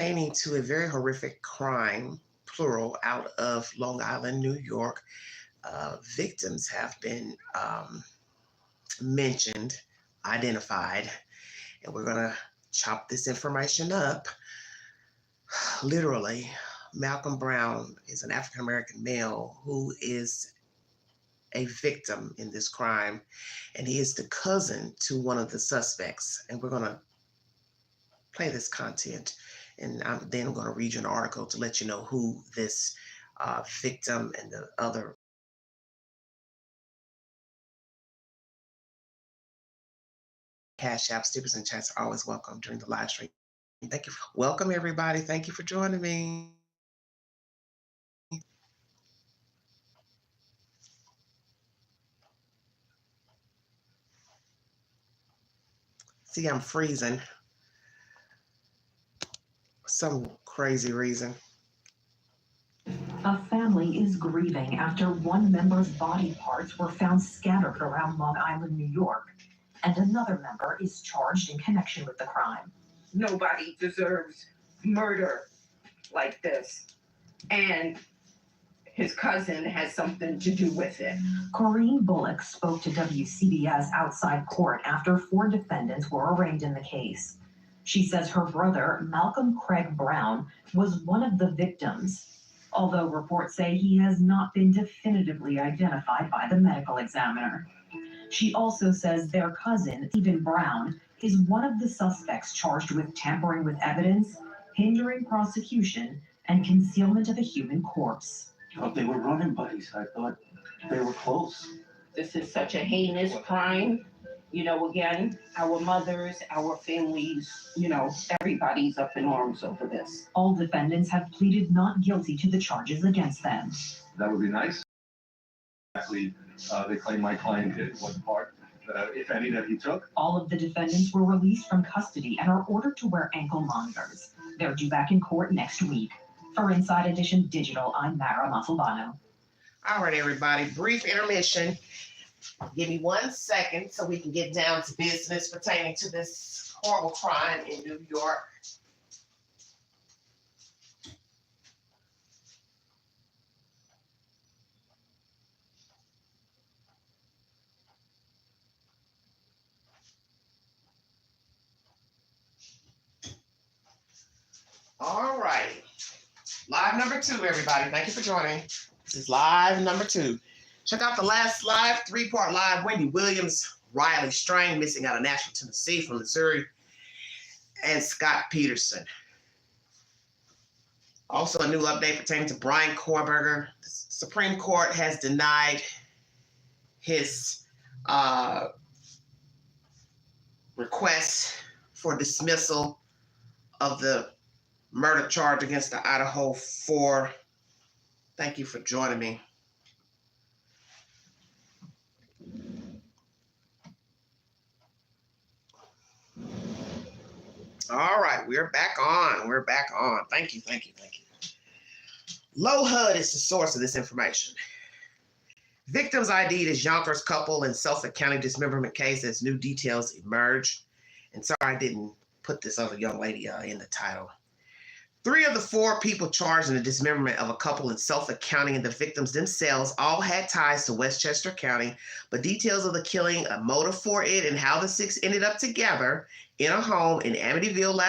Pertaining to a very horrific crime, plural, out of Long Island, New York. Victims have been mentioned, identified, and we're going to chop this information up. Literally, Malcolm Brown is an African American male who is a victim in this crime, and he is the cousin to one of the suspects. And we're going to play this content, and then I'm going to read you an article to let you know who this victim and the other cash app stickers and chats are always welcome during the live stream. Thank you. Welcome, everybody. Thank you for joining me. See, I'm freezing. Some crazy reason. A family is grieving after one member's body parts were found scattered around Long Island, New York, and another member is charged in connection with the crime. Nobody deserves murder like this, and his cousin has something to do with it. Corrine Bullock spoke to WCBS outside court after 4 defendants were arraigned in the case. She says her brother, Malcolm Craig Brown, was one of the victims, although reports say he has not been definitively identified by the medical examiner. She also says their cousin, Stephen Brown, is one of the suspects charged with tampering with evidence, hindering prosecution, and concealment of a human corpse. I thought they were running buddies. I thought they were close. This is such a heinous crime. You know, again, our mothers, our families, everybody's up in arms over this. All defendants have pleaded not guilty to the charges against them. That would be nice. Actually, they claim my client did what part, if any, that he took. All of the defendants were released from custody and are ordered to wear ankle monitors. They're due back in court next week. For Inside Edition Digital, I'm Mara Montalbano. All right, everybody, brief intermission. Give me 1 second so we can get down to business pertaining to this horrible crime in New York. All right. Live number 2, everybody. Thank you for joining. This is live number 2. Check out the last live, 3-part live. Wendy Williams, Riley Strain, missing out of Nashville, Tennessee from Missouri, and Scott Peterson. Also, a new update pertaining to Brian Korberger. The Supreme Court has denied his request for dismissal of the murder charge against the Idaho 4. Thank you for joining me. All right, we're back on. We're back on. Thank you, thank you, thank you. Low HUD is the source of this information. Victims ID'd as Yonkers couple in Suffolk County dismemberment case as new details emerge. And sorry I didn't put this other young lady in the title. 3 of the 4 people charged in the dismemberment of a couple in Suffolk County and the victims themselves all had ties to Westchester County, but details of the killing, a motive for it, and how the 6 ended up together in a home in Amityville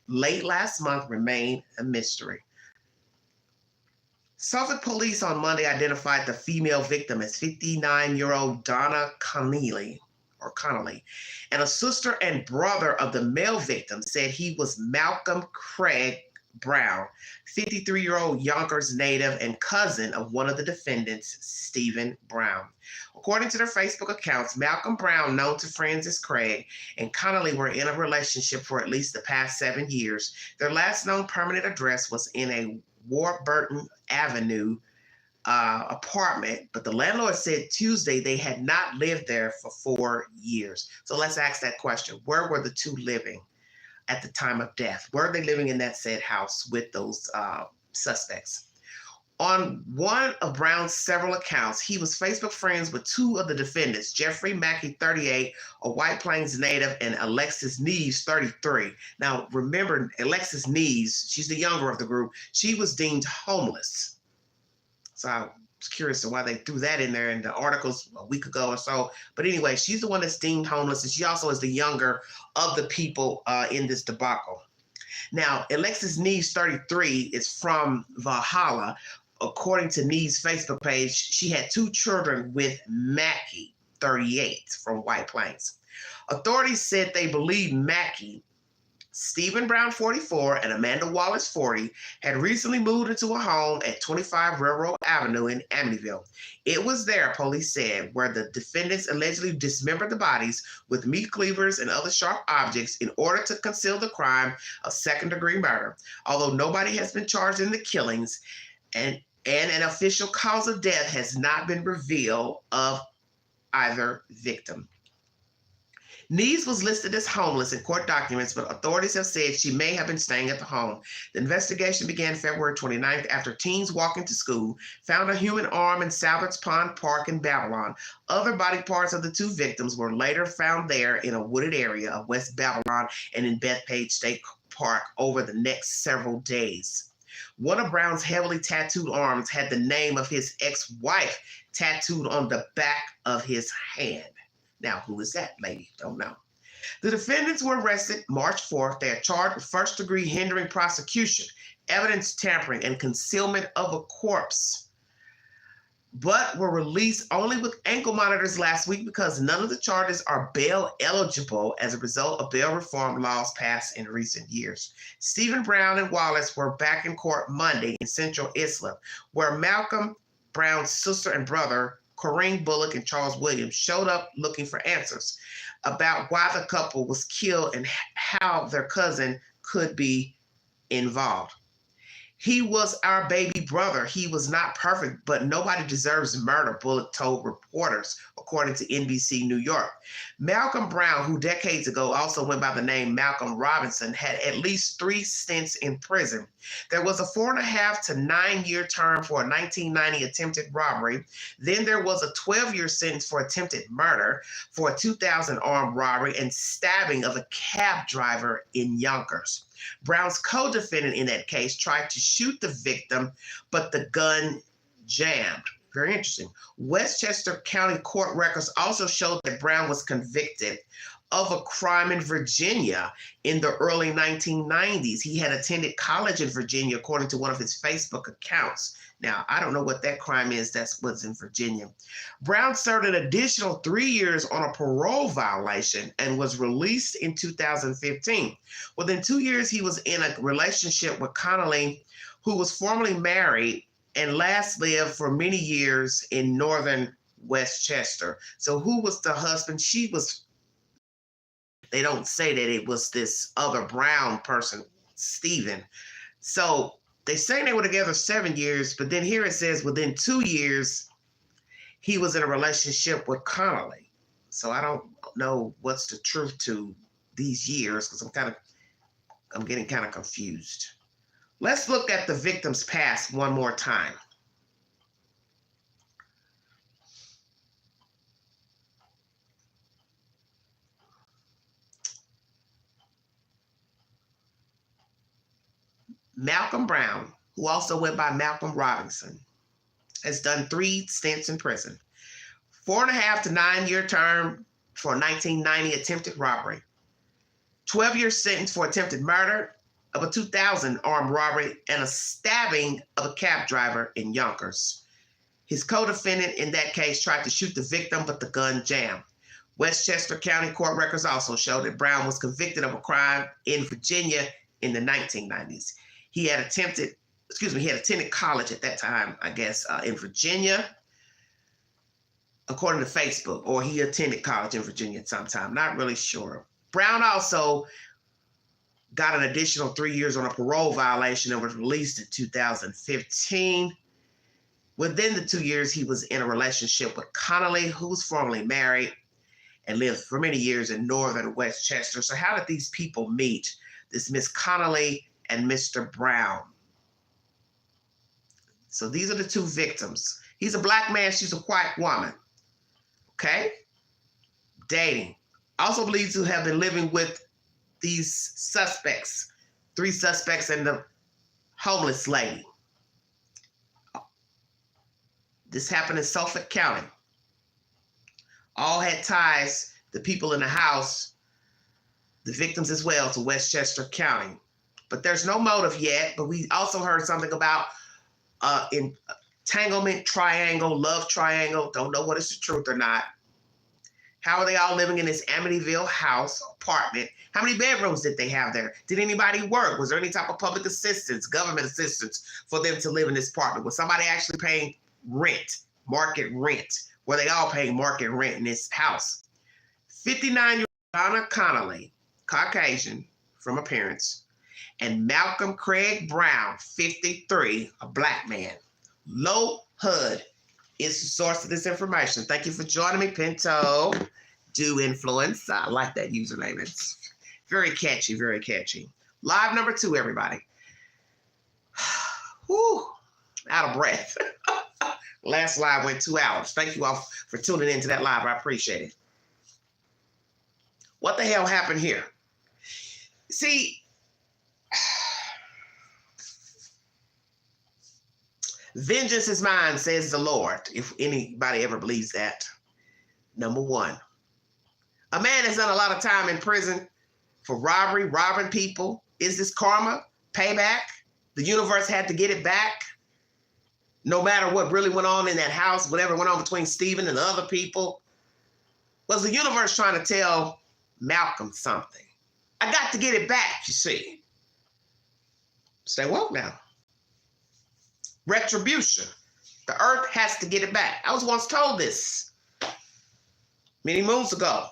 late last month remain a mystery. Suffolk police on Monday identified the female victim as 59-year-old Donna Connelly, and a sister and brother of the male victim said he was Malcolm Craig Brown, 53-year-old Yonkers native and cousin of one of the defendants, Stephen Brown. According to their Facebook accounts, Malcolm Brown, known to friends as Craig, and Connelly were in a relationship for at least the past 7 years. Their last known permanent address was in a Warburton Avenue apartment, but the landlord said Tuesday they had not lived there for 4 years. So let's ask that question. Where were the 2 living at the time of death? Were they living in that said house with those suspects? On one of Brown's several accounts, he was Facebook friends with two of the defendants, Jeffrey Mackey, 38, a White Plains native, and Alexis Neves, 33. Now, remember, Alexis Neves, she's the younger of the group, she was deemed homeless. So I was curious to why they threw that in there in the articles a week ago or so. But anyway, she's the one that's deemed homeless, and she also is the younger of the people in this debacle. Now, Alexis Neves, 33, is from Valhalla. According to Neves' Facebook page, she had two children with Mackey, 38, from White Plains. Authorities said they believe Mackey, Stephen Brown, 44, and Amanda Wallace, 40, had recently moved into a home at 25 Railroad Avenue in Amityville. It was there, police said, where the defendants allegedly dismembered the bodies with meat cleavers and other sharp objects in order to conceal the crime of second-degree murder. Although nobody has been charged in the killings, and an official cause of death has not been revealed of either victim. Neves was listed as homeless in court documents, but authorities have said she may have been staying at the home. The investigation began February 29th after teens walking to school found a human arm in Salvage Pond Park in Babylon. Other body parts of the two victims were later found there in a wooded area of West Babylon and in Bethpage State Park over the next several days. One of Brown's heavily tattooed arms had the name of his ex-wife tattooed on the back of his hand. Now, who is that lady? Don't know. The defendants were arrested March 4th. They are charged with first-degree hindering prosecution, evidence tampering, and concealment of a corpse, but were released only with ankle monitors last week because none of the charges are bail eligible as a result of bail reform laws passed in recent years. Stephen Brown and Wallace were back in court Monday in Central Islip, where Malcolm Brown's sister and brother, Corrine Bullock and Charles Williams, showed up looking for answers about why the couple was killed and how their cousin could be involved. He was our baby brother. He was not perfect, but nobody deserves murder, Bullock told reporters, according to NBC New York. Malcolm Brown, who decades ago also went by the name Malcolm Robinson, had at least 3 stints in prison. There was a 4.5 to 9-year term for a 1990 attempted robbery. Then there was a 12-year sentence for attempted murder, for a 2000 armed robbery, and stabbing of a cab driver in Yonkers. Brown's co-defendant in that case tried to shoot the victim, but the gun jammed. Very interesting. Westchester County court records also showed that Brown was convicted of a crime in Virginia in the early 1990s. He had attended college in Virginia, according to one of his Facebook accounts. Now, I don't know what that crime is. That's what's in Virginia. Brown served an additional 3 years on a parole violation and was released in 2015. Within 2 years, he was in a relationship with Connolly, who was formerly married and last lived for many years in northern Westchester. So who was the husband? She was, they don't say that it was this other Brown person, Stephen. So they say they were together 7 years, but then here it says within 2 years, he was in a relationship with Connolly. So I don't know what's the truth to these years because I'm getting kind of confused. Let's look at the victim's past one more time. Malcolm Brown, who also went by Malcolm Robinson, has done 3 stints in prison. 4.5 to 9-year term for a 1990 attempted robbery. 12-year sentence for attempted murder of a 2000 armed robbery and a stabbing of a cab driver in Yonkers. His co-defendant in that case tried to shoot the victim, but the gun jammed. Westchester County court records also show that Brown was convicted of a crime in Virginia in the 1990s. He had attended college at that time, I guess, in Virginia, according to Facebook, or he attended college in Virginia at some time. Not really sure. Brown also got an additional 3 years on a parole violation and was released in 2015. Within the 2 years, he was in a relationship with Connolly, who was formerly married and lived for many years in northern Westchester. So how did these people meet? This Miss Connolly and Mr. Brown. So these are the two victims. He's a black man. She's a white woman. Okay? Dating. Also believed to have been living with these suspects. 3 suspects and the homeless lady. This happened in Suffolk County. All had ties, the people in the house, the victims as well, to Westchester County. But there's no motive yet. But we also heard something about entanglement triangle, love triangle. Don't know what is the truth or not. How are they all living in this Amityville house, apartment? How many bedrooms did they have there? Did anybody work? Was there any type of public assistance, government assistance for them to live in this apartment? Was somebody actually paying rent, market rent? Were they all paying market rent in this house? 59-year-old Donna Connolly, Caucasian from appearance, and Malcolm Craig Brown, 53, a black man. Low HUD is the source of this information. Thank you for joining me, Pinto. Do influence. I like that username. It's very catchy, very catchy. Live number 2, everybody. Whew, out of breath. Last live went 2 hours. Thank you all for tuning into that live. I appreciate it. What the hell happened here? See, vengeance is mine, says the Lord, if anybody ever believes that. Number 1. A man has done a lot of time in prison for robbery, robbing people. Is this karma? Payback? The universe had to get it back? No matter what really went on in that house, whatever went on between Stephen and the other people? Was the universe trying to tell Malcolm something? I got to get it back, you see. Stay woke now. Retribution. The earth has to get it back. I was once told this many moons ago.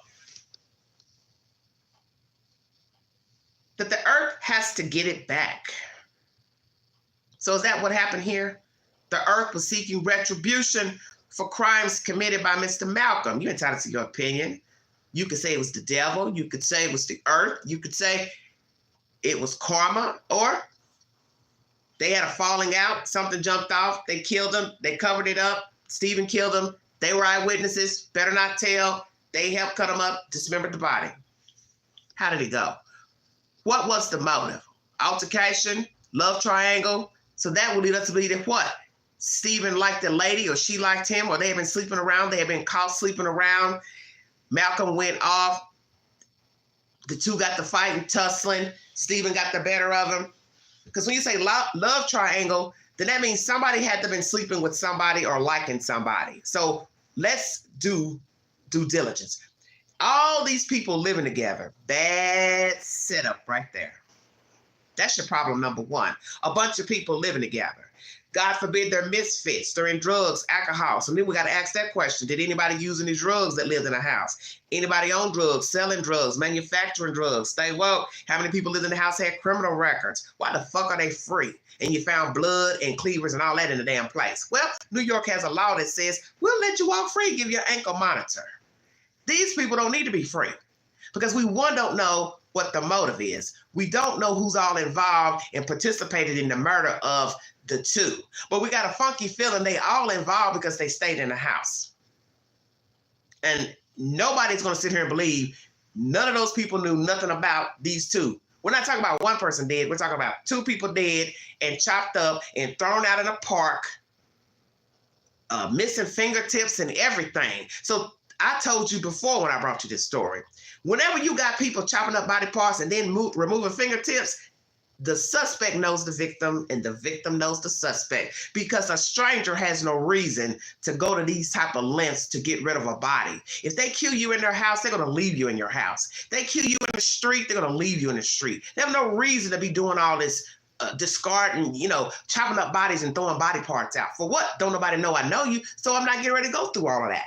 That the earth has to get it back. So is that what happened here? The earth was seeking retribution for crimes committed by Mr. Malcolm. You're entitled to your opinion. You could say it was the devil. You could say it was the earth. You could say it was karma, or they had a falling out. Something jumped off. They killed him. They covered it up. Stephen killed him. They were eyewitnesses. Better not tell. They helped cut him up, dismembered the body. How did it go? What was the motive? Altercation? Love triangle? So that would lead us to believe that what? Stephen liked the lady, or she liked him, or they had been sleeping around. They had been caught sleeping around. Malcolm went off. The two got to fighting, tussling. Stephen got the better of him. Because when you say love triangle, then that means somebody had to have been sleeping with somebody or liking somebody. So let's do due diligence. All these people living together, bad setup right there. That's your problem number 1. A bunch of people living together. God forbid they're misfits. They're in drugs, alcohol. So then we got to ask that question. Did anybody use any drugs that lived in a house? Anybody on drugs, selling drugs, manufacturing drugs? Stay woke. How many people lived in the house had criminal records? Why the fuck are they free? And you found blood and cleavers and all that in the damn place. Well, New York has a law that says, we'll let you walk free, give you an ankle monitor. These people don't need to be free because we, one, don't know what the motive is. We don't know who's all involved and participated in the murder of the two. But we got a funky feeling they all involved because they stayed in the house. And nobody's going to sit here and believe none of those people knew nothing about these two. We're not talking about one person dead. We're talking about 2 people dead and chopped up and thrown out in a park, missing fingertips and everything. So I told you before when I brought you this story, whenever you got people chopping up body parts and then removing fingertips, the suspect knows the victim and the victim knows the suspect, because a stranger has no reason to go to these type of lengths to get rid of a body. If they kill you in their house, they're going to leave you in your house. They kill you in the street, they're going to leave you in the street. They have no reason to be doing all this discarding, chopping up bodies and throwing body parts out. For what? Don't nobody know I know you, so I'm not getting ready to go through all of that.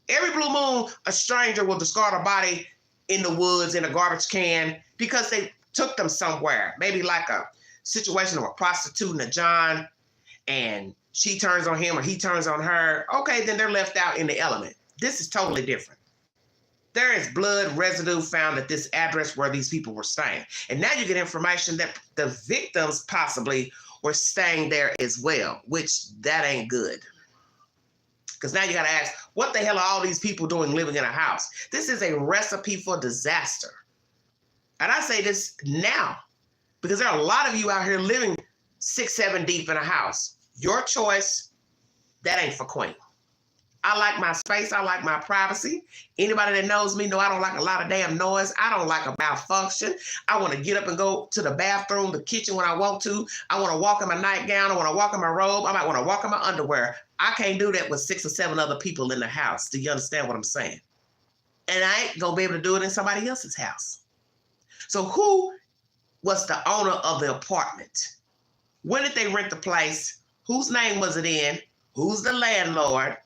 Every blue moon, a stranger will discard a body in the woods, in a garbage can, because they took them somewhere. Maybe like a situation of a prostitute and a John, and she turns on him or he turns on her. Okay, then they're left out in the element. This is totally different. There is blood residue found at this address where these people were staying. And now you get information that the victims possibly were staying there as well, which that ain't good. Because now you got to ask, what the hell are all these people doing living in a house? This is a recipe for disaster. And I say this now because there are a lot of you out here living 6, 7 deep in a house. Your choice, that ain't for Queen. I like my space. I like my privacy. Anybody that knows me know I don't like a lot of damn noise. I don't like a malfunction. I want to get up and go to the bathroom, the kitchen when I want to. I want to walk in my nightgown. I want to walk in my robe. I might want to walk in my underwear. I can't do that with 6 or 7 other people in the house. Do you understand what I'm saying? And I ain't going to be able to do it in somebody else's house. So who was the owner of the apartment? When did they rent the place? Whose name was it in? Who's the landlord?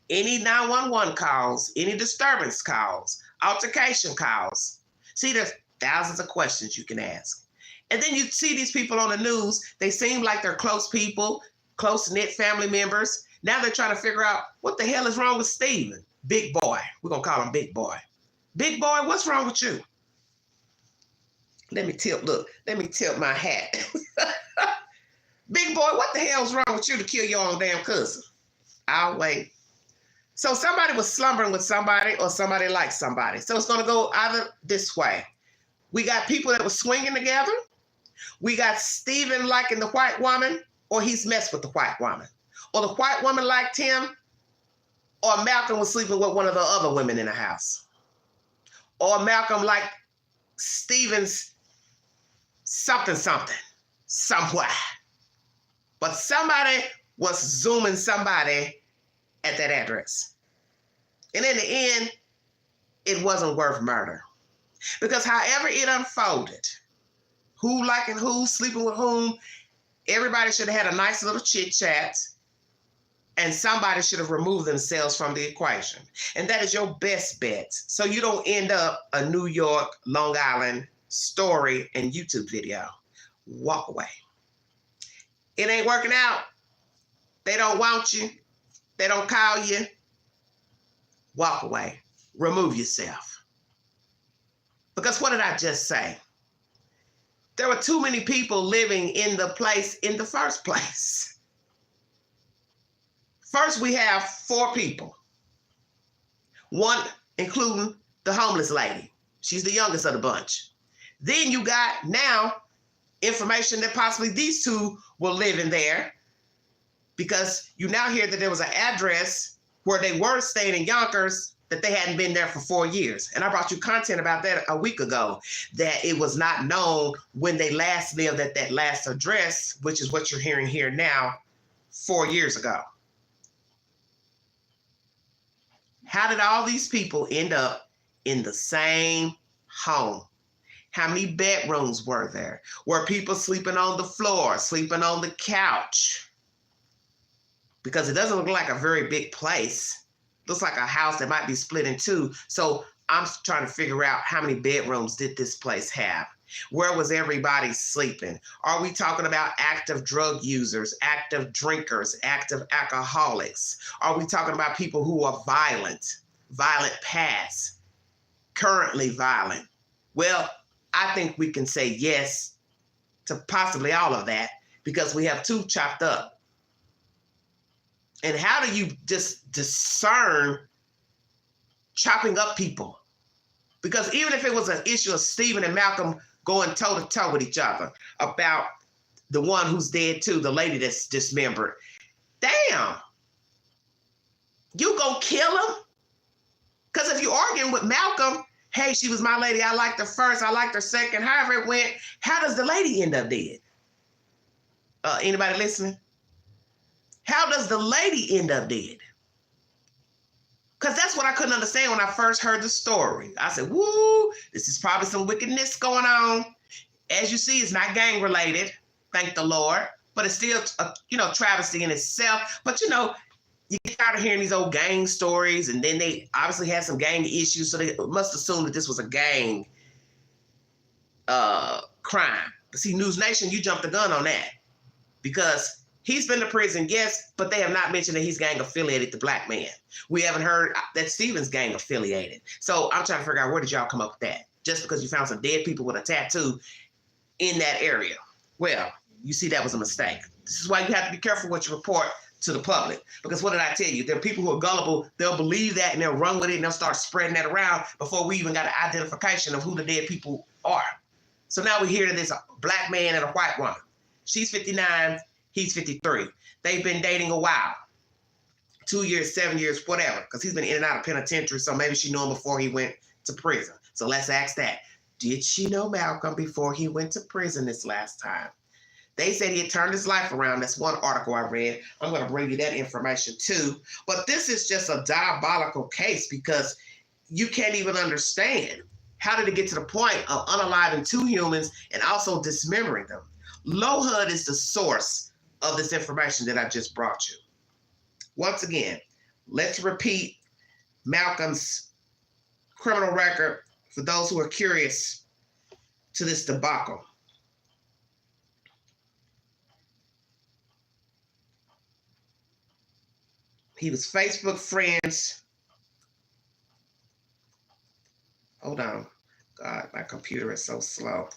Any 911 calls, any disturbance calls, altercation calls. See, there's thousands of questions you can ask. And then you see these people on the news, they seem like they're close people, close-knit family members. Now they're trying to figure out what the hell is wrong with Steven. Big boy. We're going to call him Big Boy. Big Boy, what's wrong with you? Let me tilt my hat. Big Boy, what the hell's wrong with you to kill your own damn cousin? I'll wait. So somebody was slumbering with somebody or somebody liked somebody. So it's going to go either this way. We got people that were swinging together. We got Steven liking the white woman, or he's messed with the white woman. Or the white woman liked him, or Malcolm was sleeping with one of the other women in the house. Or Malcolm liked Steven's something, somewhere. But somebody was zooming somebody at that address. And in the end, it wasn't worth murder. Because however it unfolded, who liking who, sleeping with whom, everybody should have had a nice little chit chat, and somebody should have removed themselves from the equation. And that is your best bet. So you don't end up a New York, Long Island story and YouTube video. Walk away. It ain't working out. They don't want you. They don't call you. Walk away. Remove yourself. Because what did I just say? There were too many people living in the place in the first place. First, we have 4 people. One, including the homeless lady. She's the youngest of the bunch. Then you got now information that possibly these 2 were living there, because you now hear that there was an address where they were staying in Yonkers that they hadn't been there for 4 years. And I brought you content about that a week ago, that it was not known when they last lived at that last address, which is what you're hearing here now, 4 years ago. How did all these people end up in the same home? How many bedrooms were there? Were people sleeping on the floor, sleeping on the couch? Because it doesn't look like a very big place. Looks like a house that might be split in 2. So I'm trying to figure out how many bedrooms did this place have? Where was everybody sleeping? Are we talking about active drug users, active drinkers, active alcoholics? Are we talking about people who are violent past, currently violent? Well, I think we can say yes to possibly all of that, because we have 2 chopped up. And how do you just discern chopping up people? Because even if it was an issue of Steven and Malcolm going toe-to-toe with each other about the one who's dead too, the lady that's dismembered, damn, you gonna kill him? Because if you're arguing with Malcolm, hey, she was my lady, I liked her first, I liked her second, however it went, how does the lady end up dead? Anybody listening? How does the lady end up dead? Because that's what I couldn't understand when I first heard the story. I said, woo, this is probably some wickedness going on. As you see, it's not gang related, thank the Lord, but it's still a travesty in itself. But you get tired of hearing these old gang stories, and then they obviously had some gang issues, so they must assume that this was a gang crime. But see, News Nation, you jumped the gun on that, because he's been to prison, yes, but they have not mentioned that he's gang affiliated to black men. We haven't heard that Steven's gang affiliated. So I'm trying to figure out, where did y'all come up with that? Just because you found some dead people with a tattoo in that area. Well, you see that was a mistake. This is why you have to be careful what you report to the public. Because what did I tell you? There are people who are gullible. They'll believe that and they'll run with it and they'll start spreading that around before we even got an identification of who the dead people are. So now we hear that there's a black man and a white woman. She's 59, he's 53. They've been dating a while. 2 years, 7 years, whatever, because he's been in and out of penitentiary, so maybe she knew him before he went to prison. So let's ask that. Did she know Malcolm before he went to prison this last time? They said he had turned his life around. That's one article I read. I'm going to bring you that information too. But this is just a diabolical case because you can't even understand how did it get to the point of unaliving two humans and also dismembering them. LoHUD is the source of this information that I just brought you. Once again, let's repeat Malcolm's criminal record for those who are curious to this debacle. He was Facebook friends. Hold on. God, my computer is so slow.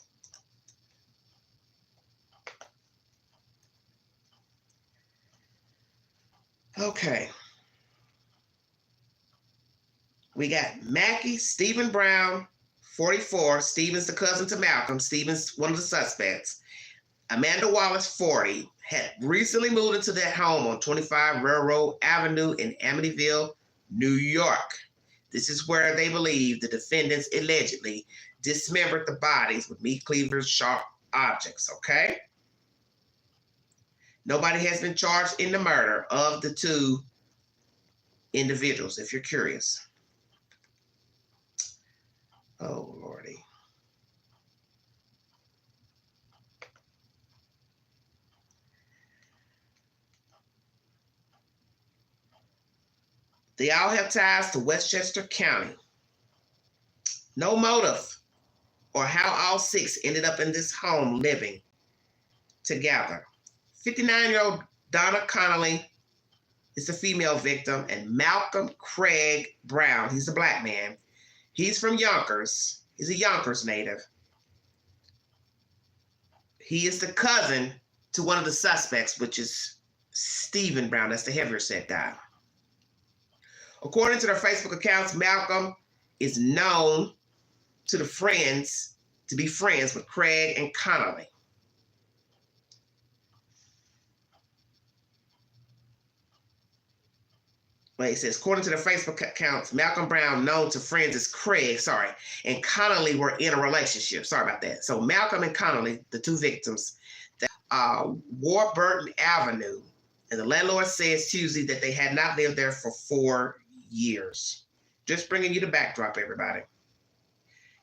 Okay. We got Mackie, Stephen Brown, 44. Stephen's the cousin to Malcolm. Stephen's one of the suspects. Amanda Wallace, 40, had recently moved into their home on 25 Railroad Avenue in Amityville, New York. This is where they believe the defendants allegedly dismembered the bodies with meat cleavers, sharp objects, okay? Nobody has been charged in the murder of the two individuals, if you're curious. Oh, Lordy. They all have ties to Westchester County. No motive or how all six ended up in this home living together. 59-year-old Donna Connolly is the female victim, and Malcolm Craig Brown, he's a black man. He's from Yonkers. He's a Yonkers native. He is the cousin to one of the suspects, which is Stephen Brown. That's the heavier set guy. According to their Facebook accounts, Malcolm is known to the friends to be friends with Craig and Connolly. Well, it says, according to the Facebook accounts, Malcolm Brown, known to friends as Craig, and Connolly were in a relationship. Sorry about that. So Malcolm and Connolly, the two victims, Warburton Avenue, and the landlord says Tuesday that they had not lived there for 4 years. Just bringing you the backdrop, everybody.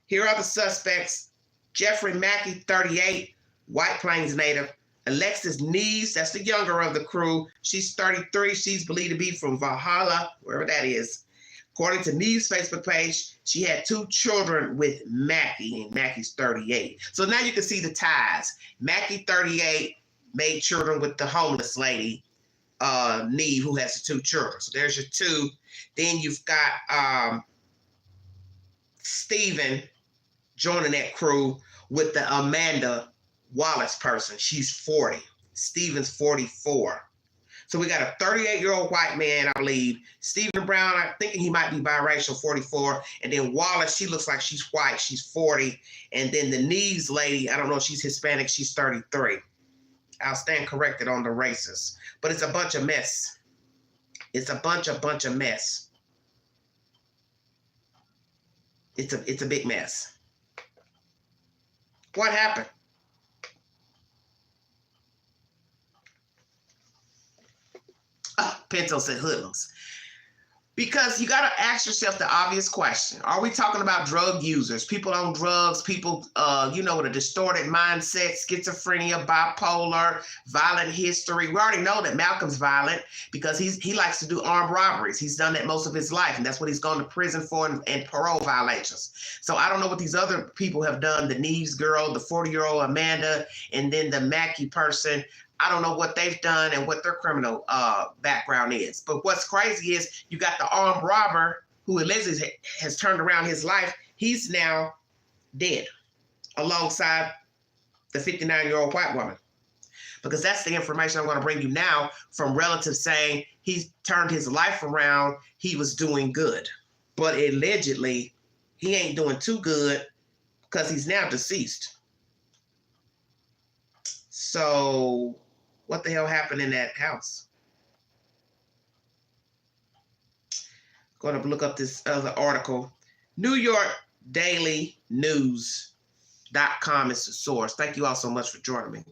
Here are the suspects. Jeffrey Mackey, 38, White Plains native. Alexis Neves, that's the younger of the crew. She's 33. She's believed to be from Valhalla, wherever that is. According to Neves' Facebook page, she had 2 children with Mackey, and Mackey's 38. So now you can see the ties. Mackey, 38, made children with the homeless lady, Neve, who has the 2 children. So there's your 2. Then you've got Stephen joining that crew with the Amanda Wallace person. She's 40. Stephen's 44. So we got a 38-year-old white man, I believe. Stephen Brown, I'm thinking he might be biracial, 44. And then Wallace, she looks like she's white. She's 40. And then the Neves lady, I don't know if she's Hispanic. She's 33. I'll stand corrected on the races. But it's a bunch of mess. It's a bunch of mess. It's a big mess. What happened? Pinto said hoodlums. Because you got to ask yourself the obvious question. Are we talking about drug users, people on drugs, people, with a distorted mindset, schizophrenia, bipolar, violent history? We already know that Malcolm's violent because he likes to do armed robberies. He's done that most of his life, and that's what he's gone to prison for and parole violations. So I don't know what these other people have done, the Neves girl, the 40-year-old Amanda, and then the Mackey person. I don't know what they've done and what their criminal background is. But what's crazy is you got the armed robber who allegedly has turned around his life. He's now dead alongside the 59-year-old white woman. because that's the information I'm going to bring you now from relatives saying he turned his life around. He was doing good, but allegedly he ain't doing too good because he's now deceased. So what the hell happened in that house? Going to look up this other article. New York Daily News.com is the source. Thank you all so much for joining me.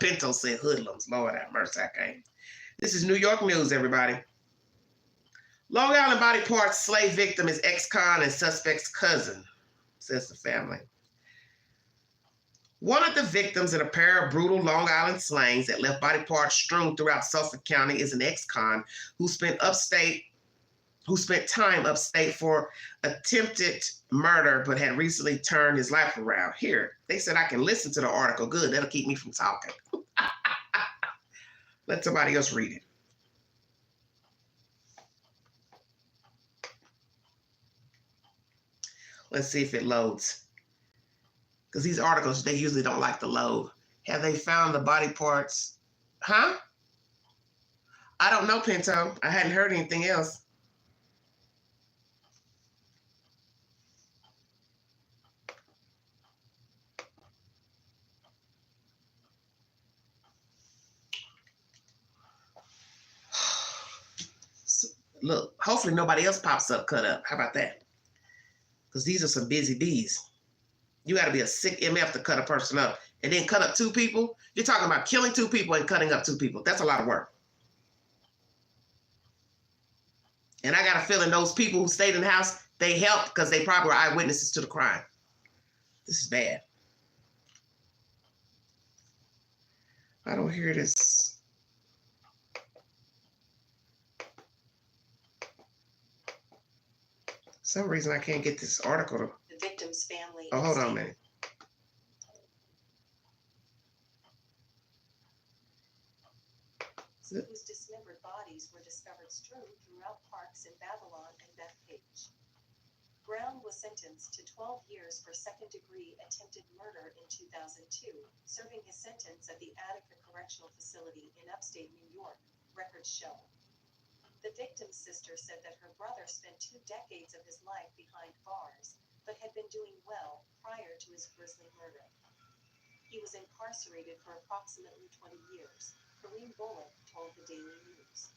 Pinto said hoodlums. Lord have mercy, I can't. This is New York News, everybody. Long Island body parts slave victim is ex-con and suspect's cousin, says the family. One of the victims in a pair of brutal Long Island slangs that left body parts strewn throughout Suffolk County is an ex-con who spent time upstate for attempted murder, but had recently turned his life around. Here, they said I can listen to the article. Good, that'll keep me from talking. Let somebody else read it. Let's see if it loads. Because these articles, they usually don't like to load. Have they found the body parts? Huh? I don't know, Pinto. I hadn't heard anything else. Look, hopefully nobody else pops up cut up. How about that? Because these are some busy bees. You got to be a sick MF to cut a person up and then cut up two people. You're talking about killing two people and cutting up two people. That's a lot of work. And I got a feeling those people who stayed in the house, they helped because they probably were eyewitnesses to the crime. This is bad. I don't hear this. For some reason I can't get this article to... The victim's family. Oh, hold on a minute. Whose dismembered bodies were discovered strewn throughout parks in Babylon and Bethpage. Brown was sentenced to 12 years for second-degree attempted murder in 2002, serving his sentence at the Attica Correctional Facility in upstate New York, records show. The victim's sister said that her brother spent 2 decades of his life behind bars, but had been doing well prior to his grisly murder. He was incarcerated for approximately 20 years, Kareem Bullock told the Daily News.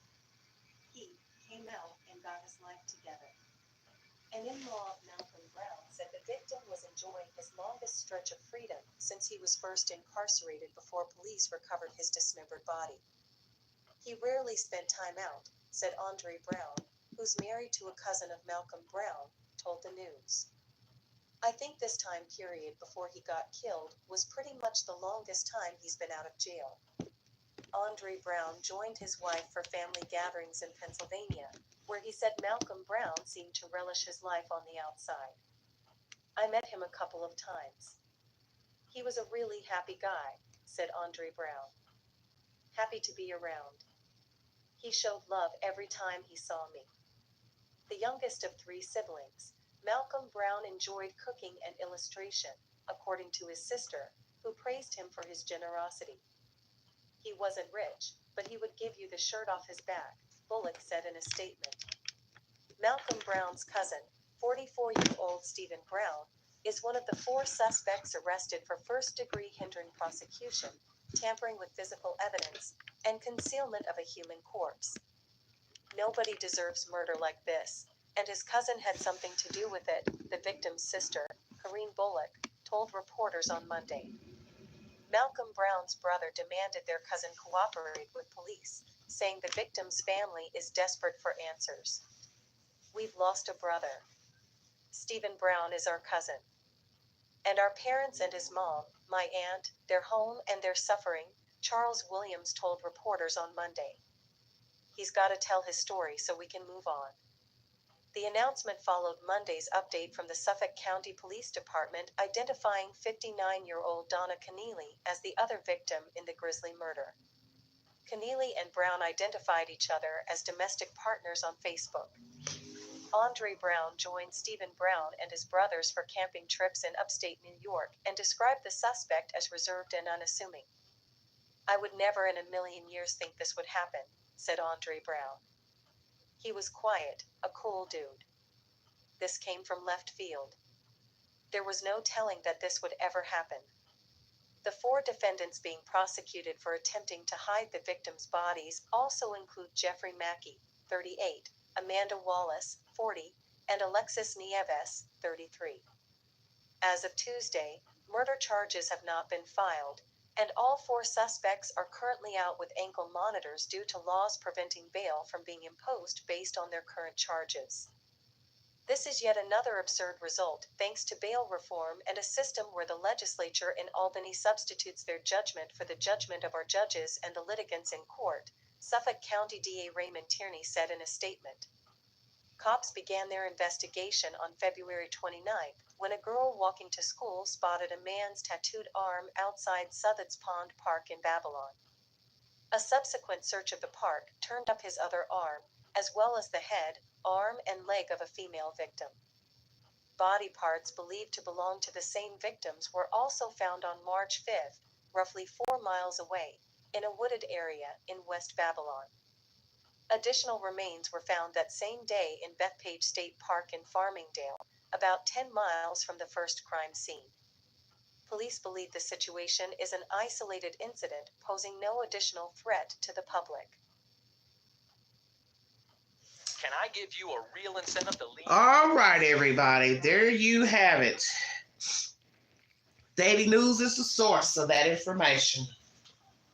He came out and got his life together. An in-law of Malcolm Brown said the victim was enjoying his longest stretch of freedom since he was first incarcerated before police recovered his dismembered body. He rarely spent time out, said Andre Brown, who's married to a cousin of Malcolm Brown, told the news. I think this time period before he got killed was pretty much the longest time he's been out of jail. Andre Brown joined his wife for family gatherings in Pennsylvania, where he said Malcolm Brown seemed to relish his life on the outside. I met him a couple of times. He was a really happy guy, said Andre Brown. Happy to be around. He showed love every time he saw me. The youngest of 3 siblings, Malcolm Brown enjoyed cooking and illustration, according to his sister, who praised him for his generosity. He wasn't rich, but he would give you the shirt off his back, Bullock said in a statement. Malcolm Brown's cousin, 44-year-old Stephen Brown, is one of the 4 suspects arrested for first-degree hindering prosecution, tampering with physical evidence, and concealment of a human corpse. Nobody deserves murder like this, and his cousin had something to do with it, the victim's sister, Kareem Bullock, told reporters on Monday. Malcolm Brown's brother demanded their cousin cooperate with police, saying the victim's family is desperate for answers. We've lost a brother. Stephen Brown is our cousin. And our parents and his mom, my aunt, their home and their suffering, Charles Williams told reporters on Monday. He's got to tell his story so we can move on. The announcement followed Monday's update from the Suffolk County Police Department identifying 59-year-old Donna Keneally as the other victim in the grisly murder. Keneally and Brown identified each other as domestic partners on Facebook. Andre Brown joined Stephen Brown and his brothers for camping trips in upstate New York and described the suspect as reserved and unassuming. "I would never in a million years think this would happen," said Andre Brown. He was quiet, a cool dude. This came from left field. There was no telling that this would ever happen. The 4 defendants being prosecuted for attempting to hide the victims' bodies also include Jeffrey Mackey, 38, Amanda Wallace, 40, and Alexis Nieves, 33. As of Tuesday, murder charges have not been filed, and all 4 suspects are currently out with ankle monitors due to laws preventing bail from being imposed based on their current charges. This is yet another absurd result, thanks to bail reform and a system where the legislature in Albany substitutes their judgment for the judgment of our judges and the litigants in court, Suffolk County DA Raymond Tierney said in a statement. Cops began their investigation on February 29th, when a girl walking to school spotted a man's tattooed arm outside Southard's Pond Park in Babylon. A subsequent search of the park turned up his other arm, as well as the head, arm, and leg of a female victim. Body parts believed to belong to the same victims were also found on March 5th, roughly 4 miles away, in a wooded area in West Babylon. Additional remains were found that same day in Bethpage State Park in Farmingdale, about 10 miles from the first crime scene. Police believe the situation is an isolated incident posing no additional threat to the public. Can I give you a real incentive to leave? All right, everybody. There you have it. Daily News is the source of that information.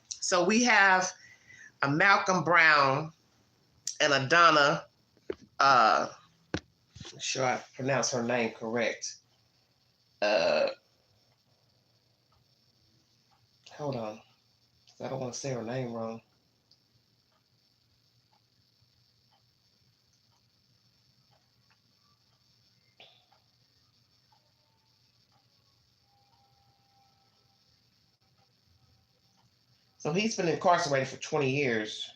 So we have a Malcolm Brown and a Donna, I'm sure I pronounced her name correct. Hold on. I don't want to say her name wrong. So he's been incarcerated for 20 years.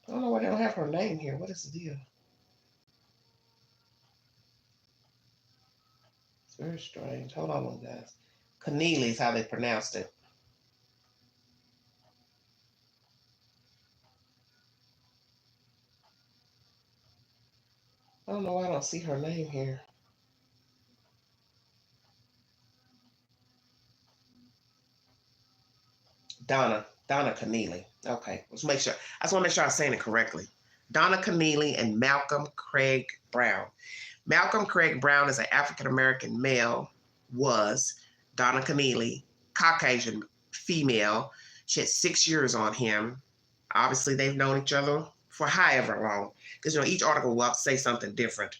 I don't know why they don't have her name here. What is the deal? It's very strange. Hold on, guys. Keneally is how they pronounced it. I don't know why I don't see her name here. Donna Keneally. Okay, let's make sure. I just want to make sure I'm saying it correctly. Donna Keneally and Malcolm Craig Brown. Malcolm Craig Brown is an African-American male, was Donna Keneally, Caucasian female. She had 6 years on him. Obviously, they've known each other for however long. Because, each article will say something different.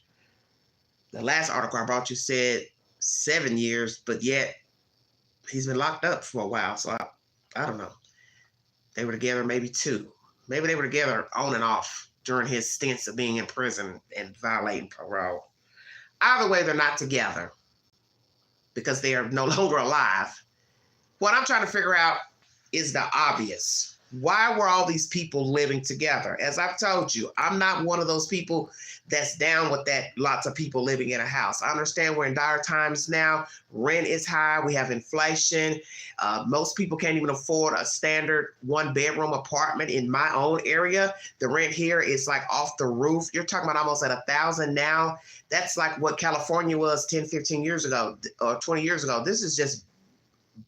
The last article I brought you said 7 years, but yet he's been locked up for a while. So I don't know. They were together maybe 2. Maybe they were together on and off during his stints of being in prison and violating parole. Either way, they're not together because they are no longer alive. What I'm trying to figure out is the obvious. Why were all these people living together? As I've told you, I'm not one of those people that's down with that, lots of people living in a house. I understand we're in dire times now. Rent is high. We have inflation. Most people can't even afford a standard 1-bedroom apartment in my own area. The rent here is like off the roof. You're talking about almost at $1,000 now. That's like what California was 10, 15 years ago or 20 years ago. This is just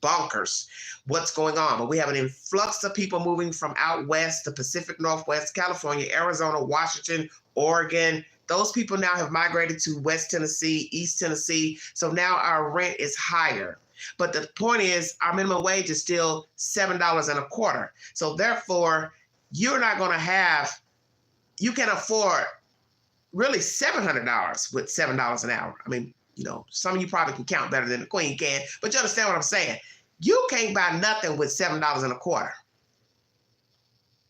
bonkers what's going on. But we have an influx of people moving from out west, the Pacific Northwest, California, Arizona, Washington, Oregon. Those people now have migrated to West Tennessee, East Tennessee. So now our rent is higher. But the point is, our minimum wage is still $7.25. So therefore, you're not going to have, you can afford really $700 with $7 an hour. I mean, some of you probably can count better than the Queen can, but you understand what I'm saying. You can't buy nothing with $7.25.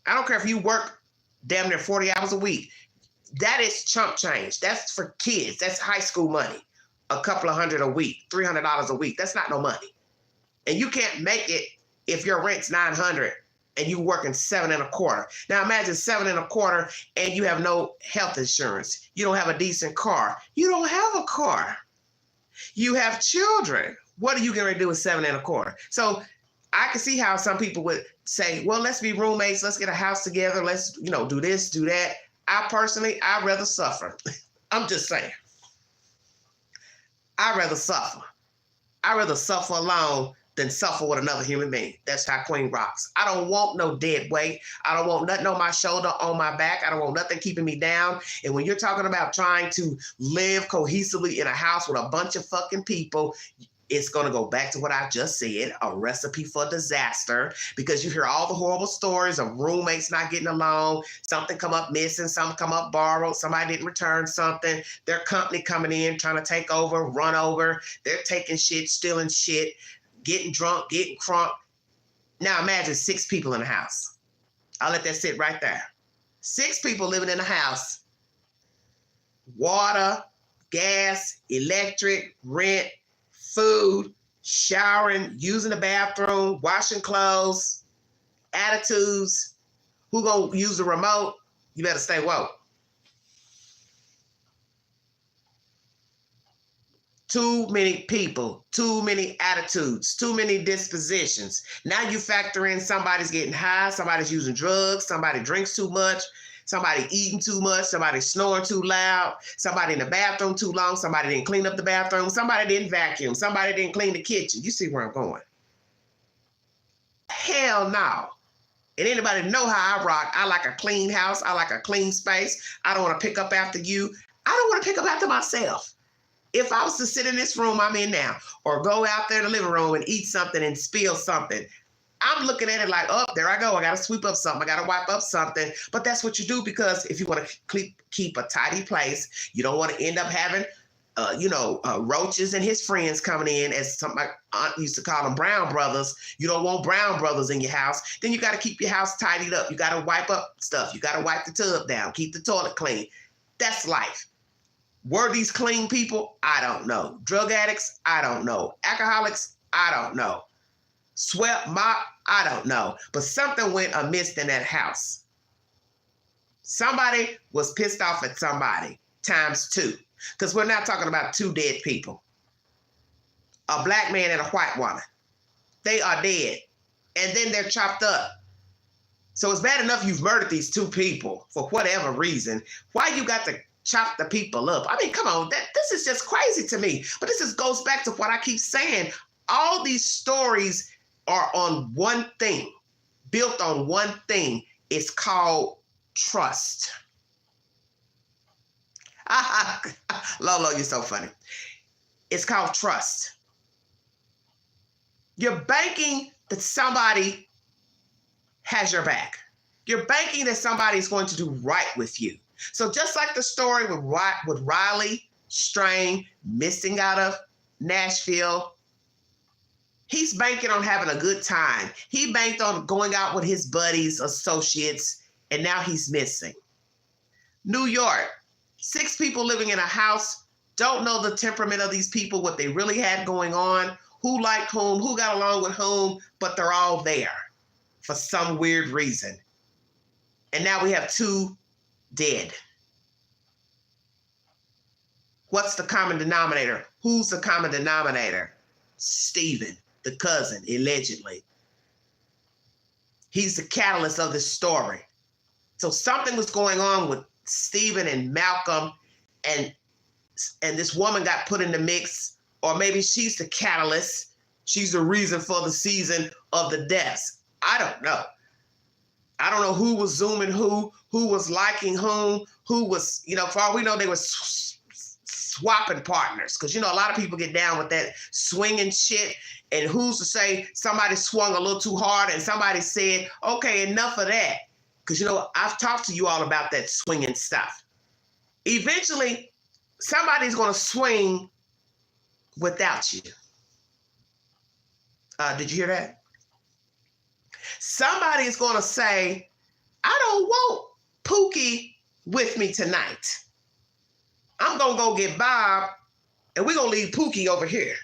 I don't care if you work damn near 40 hours a week. That is chump change. That's for kids. That's high school money. A couple of $100 a week, $300 a week. That's not no money. And you can't make it if your rent's $900 and you working $7.25. Now imagine $7.25 and you have no health insurance. You don't have a decent car. You don't have a car. You have children. What are you going to do with 7.25? So I can see how some people would say, well, let's be roommates. Let's get a house together. Let's, do this, do that. I'd rather suffer. I'm just saying. I'd rather suffer. I'd rather suffer alone than suffer with another human being. That's how Queen rocks. I don't want no dead weight. I don't want nothing on my shoulder, on my back. I don't want nothing keeping me down. And when you're talking about trying to live cohesively in a house with a bunch of fucking people, it's going to go back to what I just said, a recipe for disaster, because you hear all the horrible stories of roommates not getting along, something come up missing, something come up borrowed, somebody didn't return something, their company coming in, trying to take over, run over, they're taking shit, stealing shit, getting drunk, getting crunk. Now imagine 6 people in the house. I'll let that sit right there. 6 people living in the house. Water, gas, electric, rent, food, showering, using the bathroom, washing clothes, attitudes. Who gonna use the remote? You better stay woke. Too many people, too many attitudes, too many dispositions. Now you factor in somebody's getting high, somebody's using drugs, somebody drinks too much, somebody eating too much, somebody snoring too loud, somebody in the bathroom too long, somebody didn't clean up the bathroom, somebody didn't vacuum, somebody didn't clean the kitchen. You see where I'm going? Hell no. And anybody know how I rock. I like a clean house. I like a clean space. I don't want to pick up after you. I don't want to pick up after myself. If I was to sit in this room I'm in now, or go out there in the living room and eat something and spill something, I'm looking at it like, oh, there I go. I got to sweep up something. I got to wipe up something. But that's what you do, because if you want to keep a tidy place, you don't want to end up having, roaches and his friends coming in, as my aunt used to call them, brown brothers. You don't want brown brothers in your house. Then you got to keep your house tidied up. You got to wipe up stuff. You got to wipe the tub down, keep the toilet clean. That's life. Were these clean people? I don't know. Drug addicts? I don't know. Alcoholics? I don't know. Swept, mop? I don't know. But something went amiss in that house. Somebody was pissed off at somebody, ×2. Because we're not talking about 2 dead people. A black man and a white woman. They are dead. And then they're chopped up. So it's bad enough you've murdered these 2 people for whatever reason. Why you got to chop the people up? I mean, come on, this is just crazy to me. But this goes back to what I keep saying. All these stories are on one thing, built on one thing. It's called trust. Lolo, you're so funny. It's called trust. You're banking that somebody has your back. You're banking that somebody's going to do right with you. So just like the story with Riley Strain missing out of Nashville, he's banking on having a good time. He banked on going out with his buddies, associates, and now he's missing. New York, 6 people living in a house, don't know the temperament of these people, what they really had going on, who liked whom, who got along with whom, but they're all there for some weird reason. And now we have 2 dead. What's the common denominator? Who's the common denominator? Stephen, the cousin, allegedly. He's the catalyst of this story. So something was going on with Stephen and Malcolm, and this woman got put in the mix, or maybe she's the catalyst. She's the reason for the season of the deaths. I don't know. I don't know who was zooming who was liking whom, who was, for all we know, they were swapping partners. Because, a lot of people get down with that swinging shit. And who's to say somebody swung a little too hard and somebody said, okay, enough of that. Because, I've talked to you all about that swinging stuff. Eventually, somebody's going to swing without you. Did you hear that? Somebody is going to say, I don't want Pookie with me tonight. I'm going to go get Bob, and we're going to leave Pookie over here.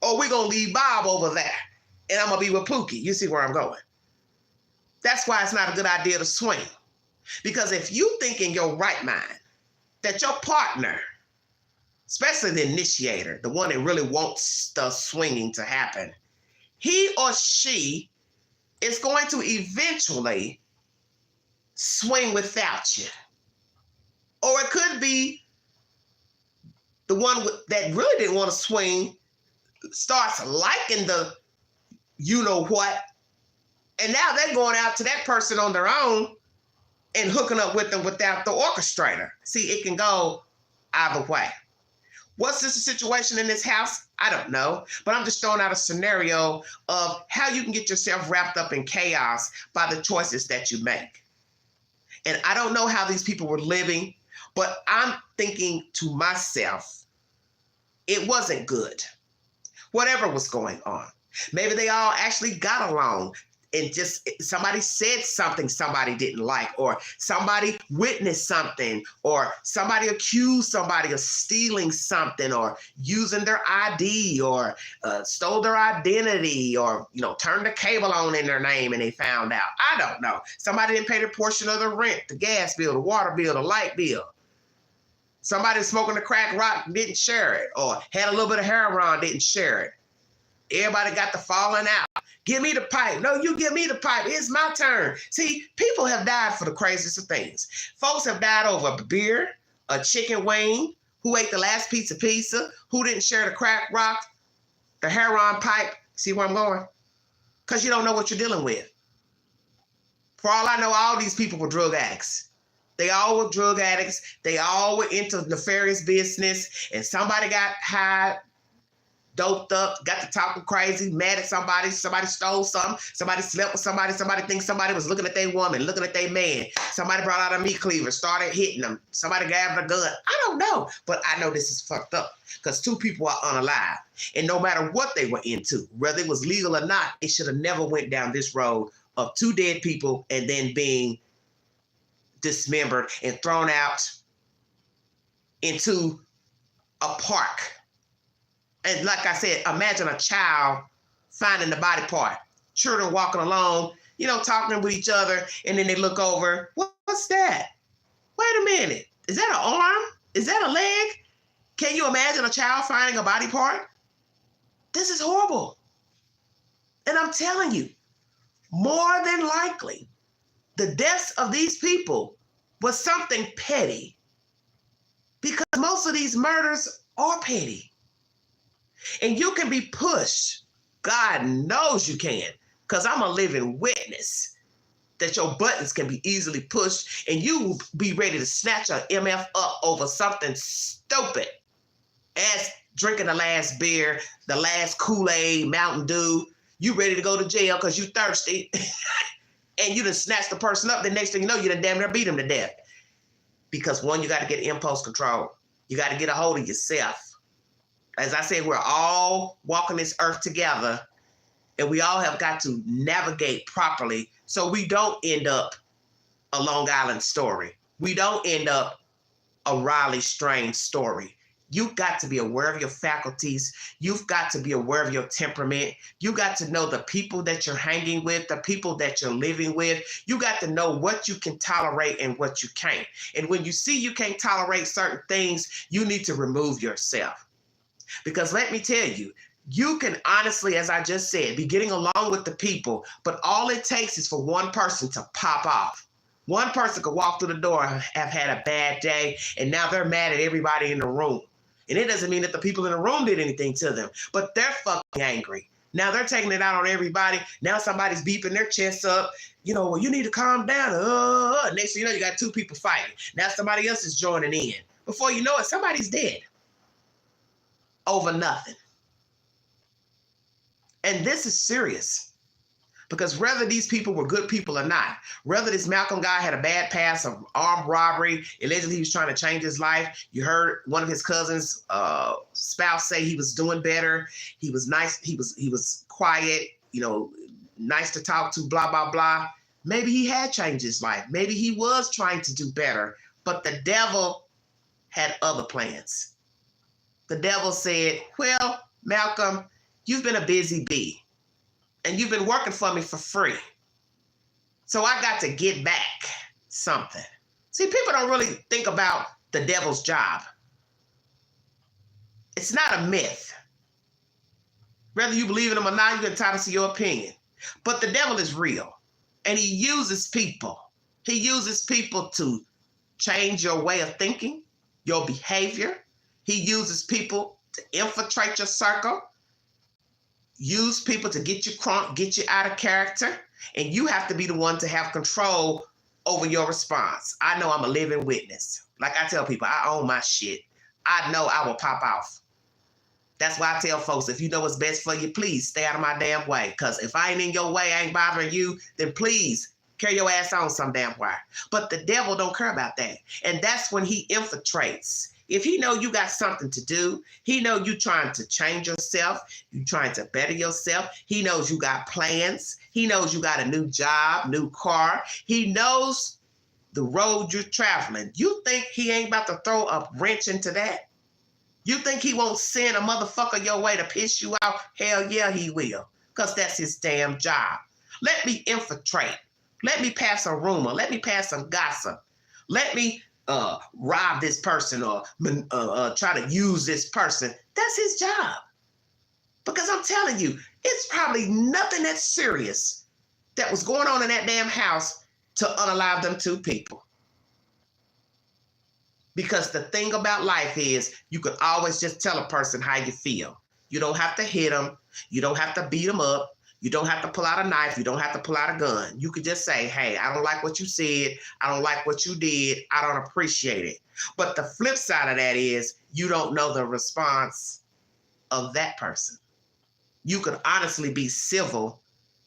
Or we're going to leave Bob over there, and I'm going to be with Pookie. You see where I'm going? That's why it's not a good idea to swing. Because if you think in your right mind that your partner's especially the initiator, the one that really wants the swinging to happen, he or she is going to eventually swing without you. Or it could be the one that really didn't want to swing starts liking the you know what, and now they're going out to that person on their own and hooking up with them without the orchestrator. See, it can go either way. What's this situation in this house? I don't know, but I'm just throwing out a scenario of how you can get yourself wrapped up in chaos by the choices that you make. And I don't know how these people were living, but I'm thinking to myself, it wasn't good. Whatever was going on. Maybe they all actually got along and just somebody said something somebody didn't like, or somebody witnessed something, or somebody accused somebody of stealing something, or using their ID, or stole their identity, or turned the cable on in their name and they found out. I don't know. Somebody didn't pay their portion of the rent, the gas bill, the water bill, the light bill. Somebody smoking the crack rock didn't share it, or had a little bit of heroin, didn't share it. Everybody got the falling out. Give me the pipe. No, you give me the pipe. It's my turn. See, people have died for the craziest of things. Folks have died over a beer, a chicken wing, who ate the last piece of pizza, who didn't share the crack rock, the heroin pipe. See where I'm going? Because you don't know what you're dealing with. For all I know, all these people were drug addicts. They all were drug addicts. They all were into nefarious business, and somebody got high, doped up, got to talking crazy, mad at somebody stole something, somebody slept with somebody thinks somebody was looking at their woman, looking at their man, somebody brought out a meat cleaver, started hitting them, somebody grabbed a gun. I don't know, but I know this is fucked up because two people are unalive. And no matter what they were into, whether it was legal or not, it should have never went down this road of two dead people and then being dismembered and thrown out into a park. And like I said, imagine a child finding the body part. Children walking along, talking with each other, and then they look over. What's that? Wait a minute. Is that an arm? Is that a leg? Can you imagine a child finding a body part? This is horrible. And I'm telling you, more than likely, the deaths of these people was something petty. Because most of these murders are petty. And you can be pushed. God knows you can, because I'm a living witness that your buttons can be easily pushed and you will be ready to snatch an MF up over something stupid as drinking the last beer, the last Kool-Aid, Mountain Dew. You ready to go to jail because you thirsty and you done snatched the person up. The next thing you know, you done damn near beat him to death. Because one, you got to get impulse control. You got to get a hold of yourself. As I said, we're all walking this earth together, and we all have got to navigate properly so we don't end up a Long Island story. We don't end up a Raleigh Strange story. You've got to be aware of your faculties. You've got to be aware of your temperament. You got to know the people that you're hanging with, the people that you're living with. You got to know what you can tolerate and what you can't. And when you see you can't tolerate certain things, you need to remove yourself. Because let me tell you, you can honestly, as I just said, be getting along with the people, but all it takes is for one person to pop off. One person could walk through the door and have had a bad day, and now they're mad at everybody in the room. And it doesn't mean that the people in the room did anything to them, but they're fucking angry. Now they're taking it out on everybody. Now somebody's beeping their chests up. Well, you need to calm down. Next thing you know, you got two people fighting. Now somebody else is joining in. Before you know it, somebody's dead. Over nothing. And this is serious, because whether these people were good people or not, whether this Malcolm guy had a bad past of armed robbery, allegedly he was trying to change his life. You heard one of his cousins' spouse say he was doing better. He was nice. He was quiet, nice to talk to, blah, blah, blah. Maybe he had changed his life. Maybe he was trying to do better, but the devil had other plans. The devil said, well, Malcolm, you've been a busy bee and you've been working for me for free. So I got to get back something. See, people don't really think about the devil's job. It's not a myth. Whether you believe in them or not, you're entitled to your opinion. But the devil is real. And he uses people. He uses people to change your way of thinking, your behavior. He uses people to infiltrate your circle. Use people to get you crunk, get you out of character. And you have to be the one to have control over your response. I know I'm a living witness. Like I tell people, I own my shit. I know I will pop off. That's why I tell folks, if you know what's best for you, please stay out of my damn way. Because if I ain't in your way, I ain't bothering you, then please carry your ass on some damn wire. But the devil don't care about that. And that's when he infiltrates. If he know you got something to do, he know you trying to change yourself, you trying to better yourself. He knows you got plans. He knows you got a new job, new car. He knows the road you're traveling. You think he ain't about to throw a wrench into that? You think he won't send a motherfucker your way to piss you off? Hell yeah, he will. Because that's his damn job. Let me infiltrate. Let me pass a rumor. Let me pass some gossip. Let me rob this person or try to use this person. That's his job. Because I'm telling you, it's probably nothing that serious that was going on in that damn house to unalive them two people. Because the thing about life is you can always just tell a person how you feel. You don't have to hit them. You don't have to beat them up. You don't have to pull out a knife. You don't have to pull out a gun. You could just say, hey, I don't like what you said. I don't like what you did. I don't appreciate it. But the flip side of that is you don't know the response of that person. You could honestly be civil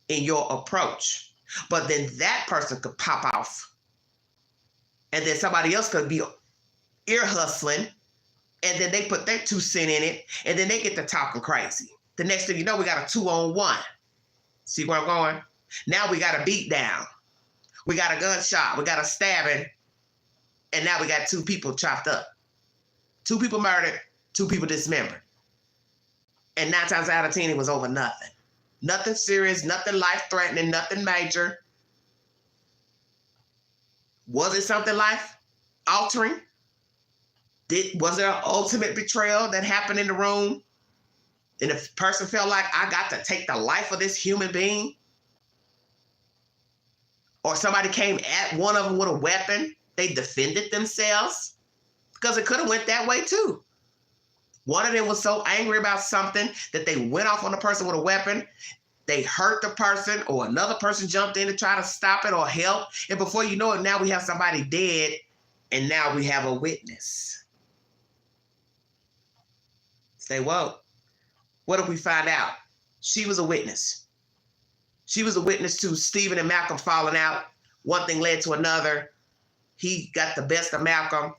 in your approach, but then that person could pop off. And then somebody else could be ear hustling, and then they put their 2 cents in it, and then they get to talking crazy. The next thing you know, we got a 2-on-1. See where I'm going? Now we got a beat down. We got a gunshot. We got a stabbing. And now we got 2 people chopped up. 2 people murdered, 2 people dismembered. And 9 times out of 10, it was over nothing. Nothing serious, nothing life-threatening, nothing major. Was it something life-altering? Was there an ultimate betrayal that happened in the room? And the person felt like, I got to take the life of this human being? Or somebody came at one of them with a weapon. They defended themselves? Because it could have went that way too. One of them was so angry about something that they went off on the person with a weapon. They hurt the person, or another person jumped in to try to stop it or help. And before you know it, now we have somebody dead, and now we have a witness. Say, well, what if we find out? She was a witness. She was a witness to Stephen and Malcolm falling out. One thing led to another. He got the best of Malcolm,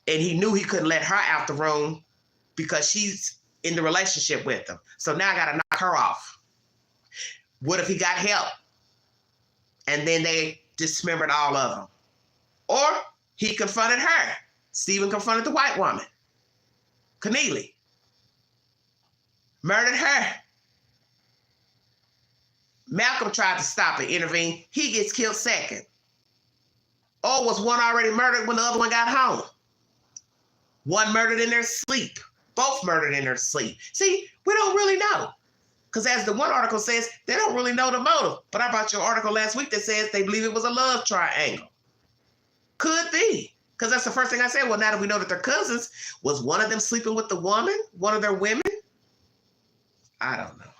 and he knew he couldn't let her out the room because she's in the relationship with him. So now I got to knock her off. What if he got help? And then they dismembered all of them. Or he confronted her. Stephen confronted the white woman, Keneally. Murdered her. Malcolm tried to stop and intervene. He gets killed second. Or was one already murdered when the other one got home? One murdered in their sleep. Both murdered in their sleep. See, we don't really know. Because as the one article says, they don't really know the motive. But I brought you an article last week that says they believe it was a love triangle. Could be. Because that's the first thing I said. Well, now that we know that they're cousins, was one of them sleeping with the woman? One of their women? I don't know.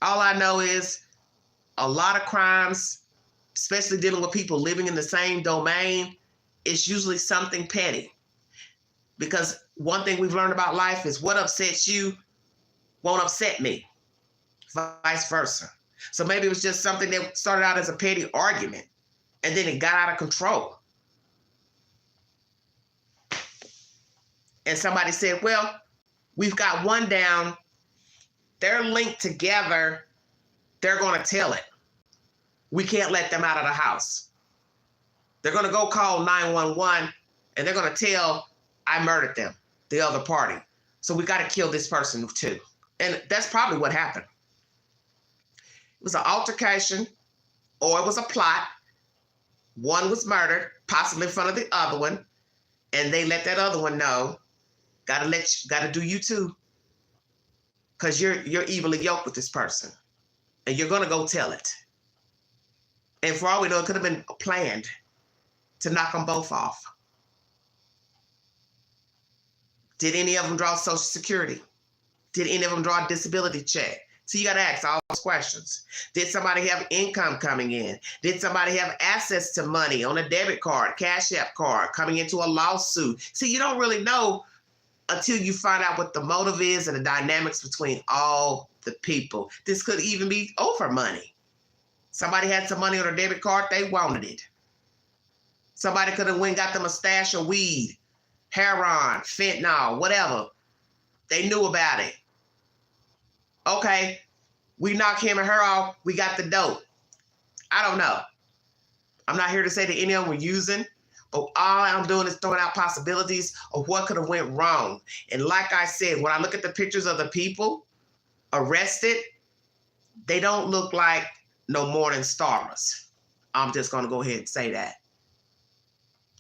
All I know is a lot of crimes, especially dealing with people living in the same domain, it's usually something petty. Because one thing we've learned about life is what upsets you won't upset me, vice versa. So maybe it was just something that started out as a petty argument, and then it got out of control. And somebody said, well, we've got one down. They're linked together. They're going to tell it. We can't let them out of the house. They're going to go call 911, and they're going to tell I murdered them, the other party. So we got to kill this person too. And that's probably what happened. It was an altercation, or it was a plot. One was murdered, possibly in front of the other one, and they let that other one know. Gotta do you too. Because you're evilly yoked with this person. And you're gonna go tell it. And for all we know, it could have been planned to knock them both off. Did any of them draw Social Security? Did any of them draw a disability check? So you got to ask all those questions. Did somebody have income coming in? Did somebody have access to money on a debit card, Cash App card, coming into a lawsuit? See, you don't really know until you find out what the motive is and the dynamics between all the people. This could even be over money. Somebody had some money on their debit card, they wanted it. Somebody could have went and got them a stash of weed, heroin, fentanyl, whatever. They knew about it. Okay, we knock him and her off, we got the dope. I don't know. I'm not here to say that any of them were using, but all I'm doing is throwing out possibilities of what could have went wrong. And like I said, when I look at the pictures of the people arrested, they don't look like no morning stars. I'm just going to go ahead and say that.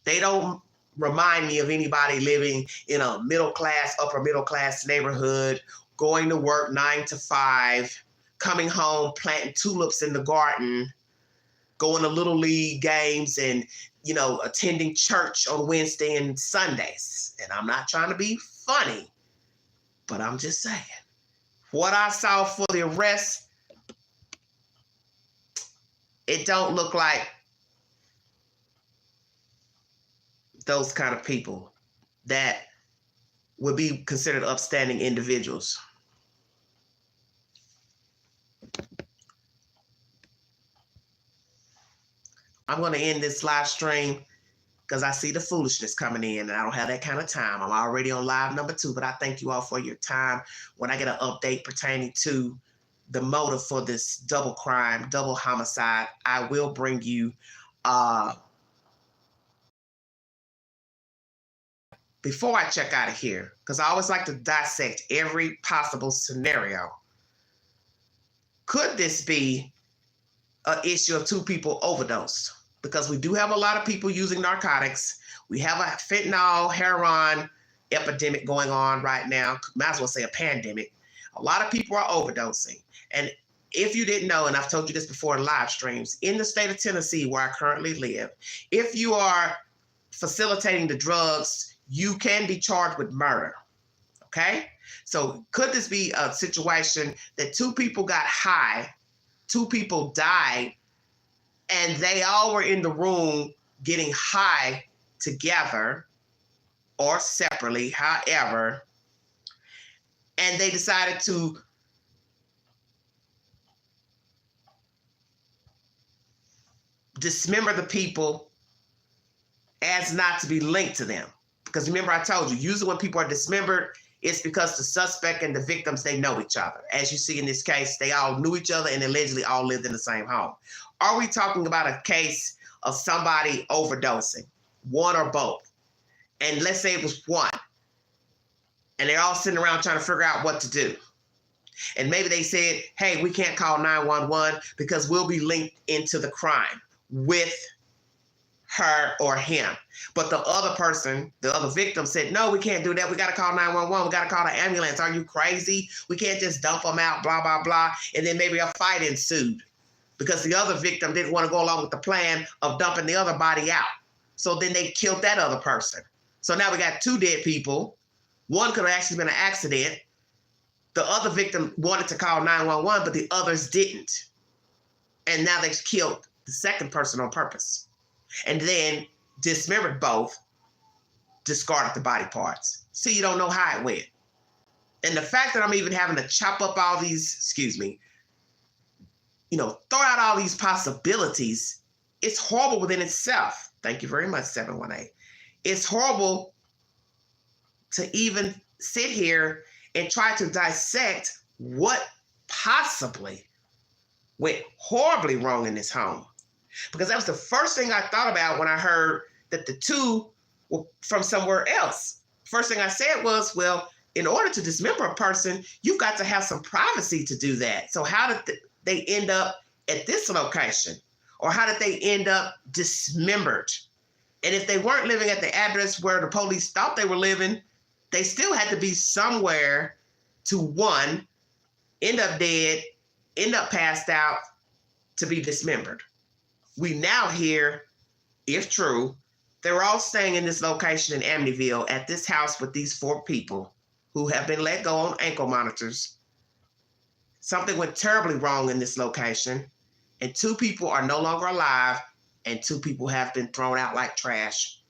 They don't remind me of anybody living in a middle class, upper middle class neighborhood, going to work 9 to 5, coming home, planting tulips in the garden, going to Little League games and, attending church on Wednesday and Sundays. And I'm not trying to be funny, but I'm just saying. What I saw for the arrest, it don't look like those kind of people that would be considered upstanding individuals. I'm going to end this live stream because I see the foolishness coming in and I don't have that kind of time. I'm already on live number 2, but I thank you all for your time. When I get an update pertaining to the motive for this double crime, double homicide, I will bring you before I check out of here, because I always like to dissect every possible scenario. Could this be an issue of 2 people overdosed? Because we do have a lot of people using narcotics. We have a fentanyl, heroin epidemic going on right now. Might as well say a pandemic. A lot of people are overdosing. And if you didn't know, and I've told you this before in live streams, in the state of Tennessee, where I currently live, if you are facilitating the drugs, you can be charged with murder, okay? So could this be a situation that 2 people got high, 2 people died, and they all were in the room getting high together or separately, however, and they decided to dismember the people as not to be linked to them? Because remember, I told you, usually when people are dismembered, it's because the suspect and the victims, they know each other. As you see in this case, they all knew each other and allegedly all lived in the same home. Are we talking about a case of somebody overdosing, one or both? And let's say it was one, and they're all sitting around trying to figure out what to do. And maybe they said, hey, we can't call 911 because we'll be linked into the crime with her or him. But the other person, the other victim said, no, we can't do that. We got to call 911. We got to call the ambulance. Are you crazy? We can't just dump them out, blah, blah, blah. And then maybe a fight ensued because the other victim didn't want to go along with the plan of dumping the other body out. So then they killed that other person. So now we got 2 dead people. One could have actually been an accident. The other victim wanted to call 911, but the others didn't. And now they've killed the second person on purpose. And then dismembered both, discarded the body parts. So you don't know how it went. And the fact that I'm even having to chop up all these, throw out all these possibilities, it's horrible within itself. Thank you very much, 718. It's horrible to even sit here and try to dissect what possibly went horribly wrong in this home. Because that was the first thing I thought about when I heard that the 2 were from somewhere else. First thing I said was, well, in order to dismember a person, you've got to have some privacy to do that. So how did they end up at this location? Or how did they end up dismembered? And if they weren't living at the address where the police thought they were living, they still had to be somewhere to, one, end up dead, end up passed out, to be dismembered. We now hear, if true, they were all staying in this location in Amityville at this house with these 4 people who have been let go on ankle monitors. Something went terribly wrong in this location, and 2 people are no longer alive, and 2 people have been thrown out like trash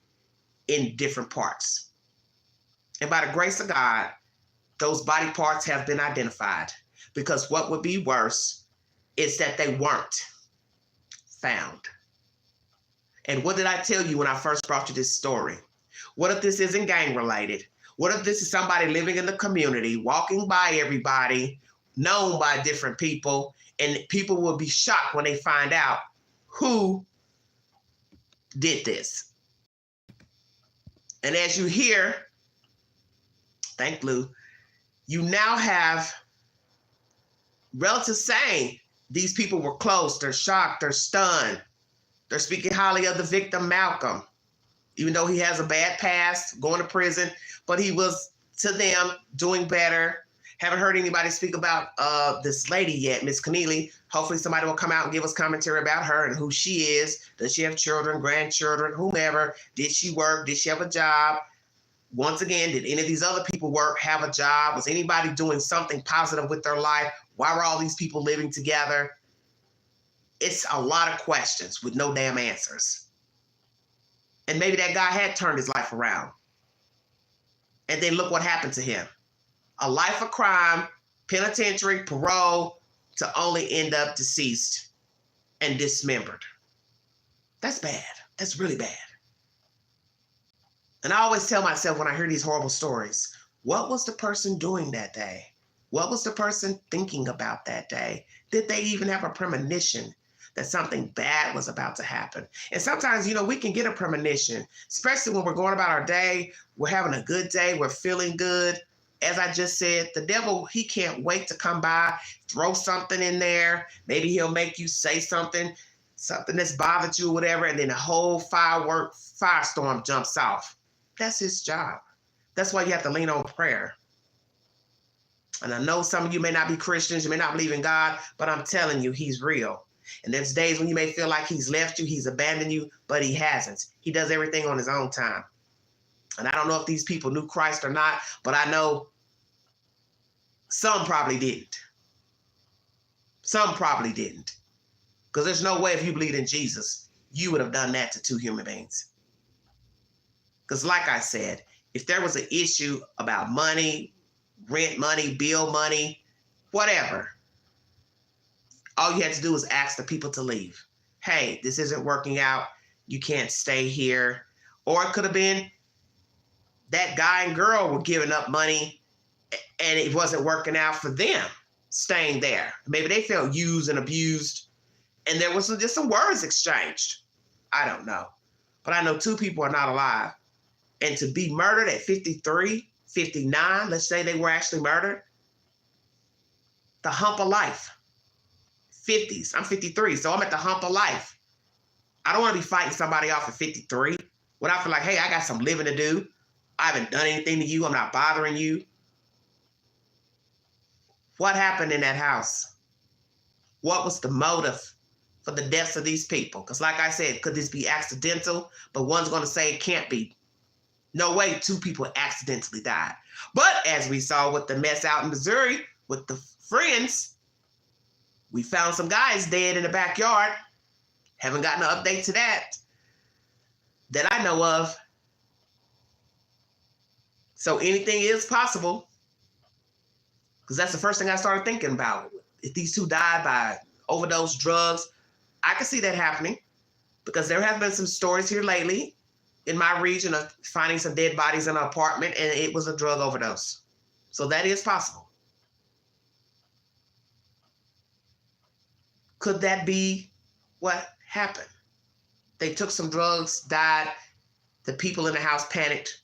in different parts. And by the grace of God, those body parts have been identified, because what would be worse is that they weren't found. And what did I tell you when I first brought you this story? What if this isn't gang related? What if this is somebody living in the community, walking by everybody, known by different people, and people will be shocked when they find out who did this? And as you hear, thank Blue, you now have relatives saying these people were close, they're shocked, they're stunned. They're speaking highly of the victim, Malcolm, even though he has a bad past, going to prison, but he was, to them, doing better. Haven't heard anybody speak about this lady yet, Miss Keneally. Hopefully somebody will come out and give us commentary about her and who she is. Does she have children, grandchildren, whomever? Did she work? Did she have a job? Once again, did any of these other people work, have a job? Was anybody doing something positive with their life? Why were all these people living together? It's a lot of questions with no damn answers. And maybe that guy had turned his life around. And then look what happened to him. A life of crime, penitentiary, parole, to only end up deceased and dismembered. That's bad. That's really bad. And I always tell myself when I hear these horrible stories, what was the person doing that day? What was the person thinking about that day? Did they even have a premonition that something bad was about to happen? And sometimes, we can get a premonition, especially when we're going about our day, we're having a good day, we're feeling good. As I just said, the devil, he can't wait to come by, throw something in there. Maybe he'll make you say something that's bothered you or whatever, and then a whole firestorm jumps off. That's his job. That's why you have to lean on prayer. And I know some of you may not be Christians, you may not believe in God, but I'm telling you, he's real. And there's days when you may feel like he's left you, he's abandoned you, but he hasn't. He does everything on his own time. And I don't know if these people knew Christ or not, but I know some probably didn't. Some probably didn't. Because there's no way if you believed in Jesus, you would have done that to 2 human beings. Because like I said, if there was an issue about money, rent money, bill money, whatever, all you had to do was ask the people to leave. Hey, this isn't working out. You can't stay here. Or it could have been that guy and girl were giving up money and it wasn't working out for them staying there. Maybe they felt used and abused and there was just some words exchanged. I don't know. But I know 2 people are not alive. And to be murdered at 53, 59, let's say they were actually murdered, the hump of life. 50s. I'm 53, so I'm at the hump of life. I don't want to be fighting somebody off at 53 when I feel like, hey, I got some living to do. I haven't done anything to you. I'm not bothering you. What happened in that house? What was the motive for the deaths of these people? Because like I said, could this be accidental? But one's going to say it can't be. No way 2 people accidentally died. But as we saw with the mess out in Missouri with the friends, we found some guys dead in the backyard. Haven't gotten an update to that I know of. So anything is possible. Because that's the first thing I started thinking about. If these 2 died by overdose drugs, I could see that happening. Because there have been some stories here lately in my region of finding some dead bodies in an apartment, and it was a drug overdose. So that is possible. Could that be what happened? They took some drugs, died. The people in the house panicked,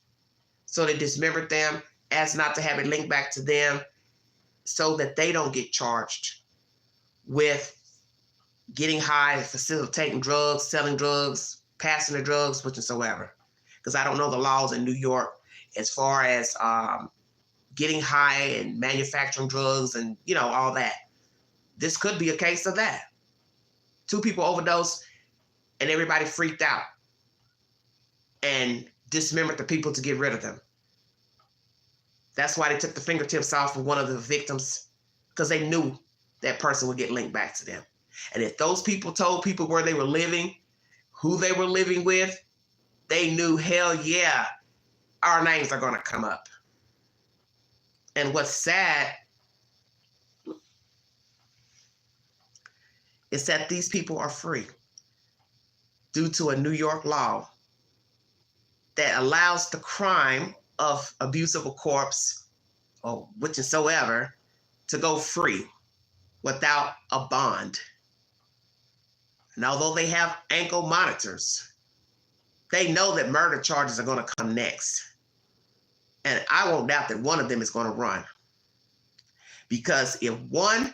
so they dismembered them as not to have it linked back to them so that they don't get charged with getting high, facilitating drugs, selling drugs, passing the drugs, whatsoever. Because I don't know the laws in New York. as far as getting high and manufacturing drugs and, you know, all that. This could be a case of that. 2 people overdosed and everybody freaked out and dismembered the people to get rid of them. That's why they took the fingertips off of one of the victims, because they knew that person would get linked back to them. And if those people told people where they were living, who they were living with, they knew, hell yeah, our names are going to come up. And what's sad is that these people are free due to a New York law that allows the crime of abuse of a corpse or whichsoever to go free without a bond. And although they have ankle monitors, they know that murder charges are going to come next. And I won't doubt that one of them is going to run. Because if one,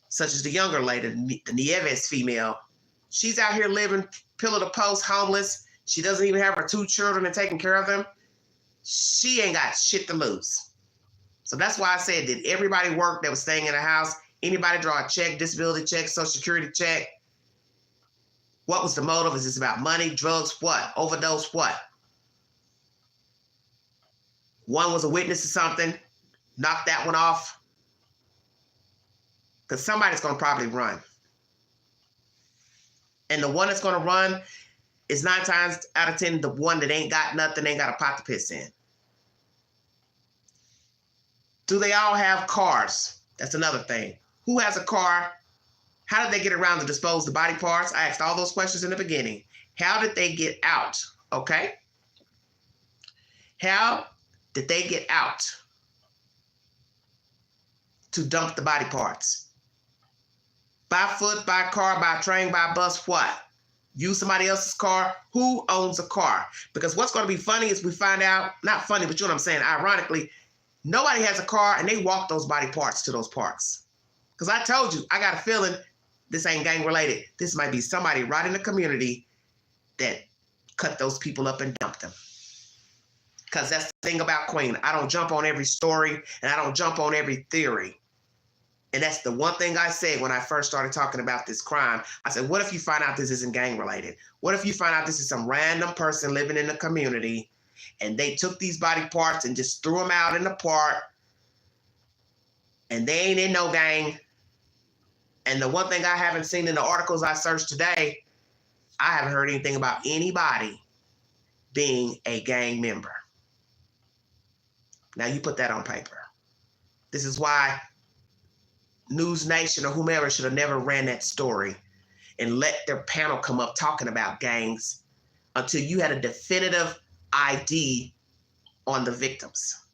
such as the younger lady, the Nieves female, she's out here living pillar to post, homeless. She doesn't even have her 2 children and taking care of them. She ain't got shit to lose. So that's why I said, did everybody work that was staying in the house? Anybody draw a check, disability check, social security check? What was the motive? Is this about money, drugs, what? Overdose, what? One was a witness to something, knock that one off. Because somebody's going to probably run. And the one that's going to run is 9 times out of 10 the one that ain't got nothing, ain't got a pot to piss in. Do they all have cars? That's another thing. Who has a car? How did they get around to dispose the body parts? I asked all those questions in the beginning. How did they get out? Okay. How did they get out to dump the body parts? By foot, by car, by train, by bus, what? Use somebody else's car? Who owns a car? Because what's going to be funny is we find out, not funny, but you know what I'm saying, ironically, nobody has a car and they walk those body parts to those parks. Because I told you, I got a feeling this ain't gang related. This might be somebody right in the community that cut those people up and dumped them. Because that's the thing about Queen. I don't jump on every story and I don't jump on every theory. And that's the one thing I said when I first started talking about this crime. I said, what if you find out this isn't gang related? What if you find out this is some random person living in the community and they took these body parts and just threw them out in the park and they ain't in no gang? And the one thing I haven't seen in the articles I searched today, I haven't heard anything about anybody being a gang member. Now you put that on paper. This is why News Nation or whomever should have never ran that story and let their panel come up talking about gangs until you had a definitive ID on the victims.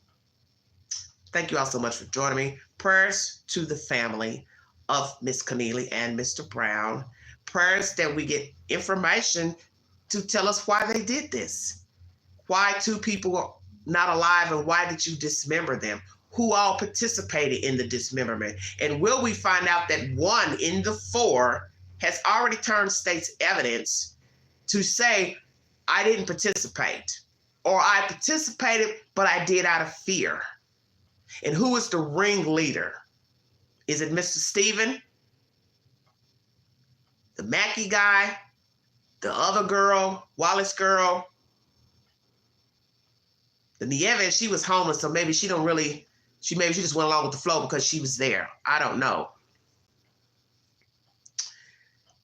Thank you all so much for joining me. Prayers to the family of Miss Keneally and Mr. Brown. Prayers that we get information to tell us why they did this. Why 2 people are not alive and why did you dismember them? Who all participated in the dismemberment? And will we find out that 1 in the 4 has already turned state's evidence to say, I didn't participate, or I participated, but I did out of fear? And who is the ringleader? Is it Mr. Steven, the Mackey guy, the other girl, Wallace girl? The Nieves, she was homeless, so maybe she don't really, maybe she just went along with the flow because she was there. I don't know.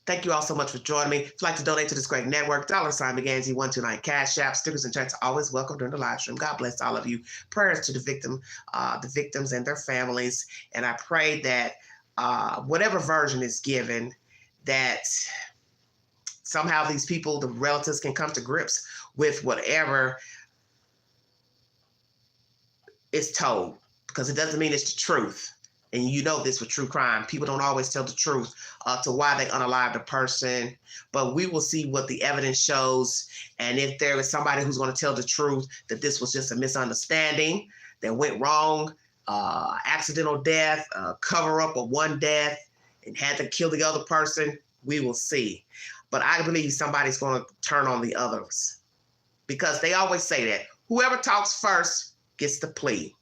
Thank you all so much for joining me. If you'd like to donate to this great network, $McGanzy129 Cash App. Stickers and checks are always welcome during the live stream. God bless all of you. Prayers to the victims and their families. And I pray that whatever version is given, that somehow these people, the relatives, can come to grips with whatever is told, because it doesn't mean it's the truth. And you know this with true crime. People don't always tell the truth to why they unalived a person. But we will see what the evidence shows. And if there is somebody who's going to tell the truth, that this was just a misunderstanding that went wrong, accidental death, cover up of one death, and had to kill the other person, we will see. But I believe somebody's going to turn on the others. Because they always say that Whoever talks first gets the plea.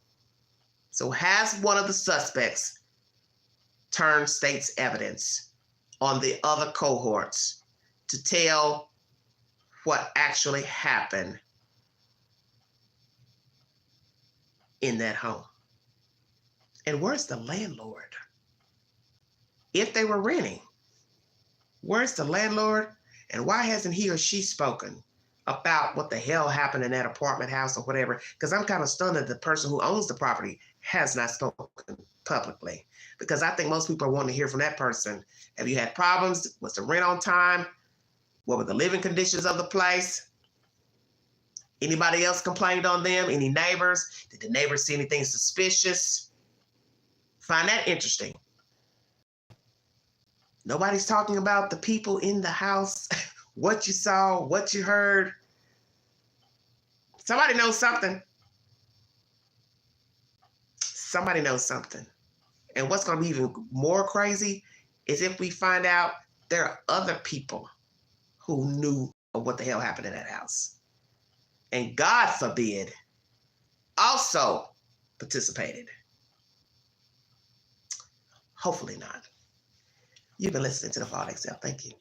So has one of the suspects turned state's evidence on the other cohorts to tell what actually happened in that home? And where's the landlord? If they were renting, where's the landlord? And why hasn't he or she spoken about what the hell happened in that apartment house or whatever? Because I'm kind of stunned that the person who owns the property has not spoken publicly. Because I think most people are wanting to hear from that person. Have you had problems? Was the rent on time? What were the living conditions of the place? Anybody else complained on them? Any neighbors? Did the neighbors see anything suspicious? Find that interesting. Nobody's talking about the people in the house, what you saw, what you heard. Somebody knows something. Somebody knows something. And what's going to be even more crazy is if we find out there are other people who knew of what the hell happened in that house. And God forbid, also participated. Hopefully not. You've been listening to The Flawed Excel. Thank you.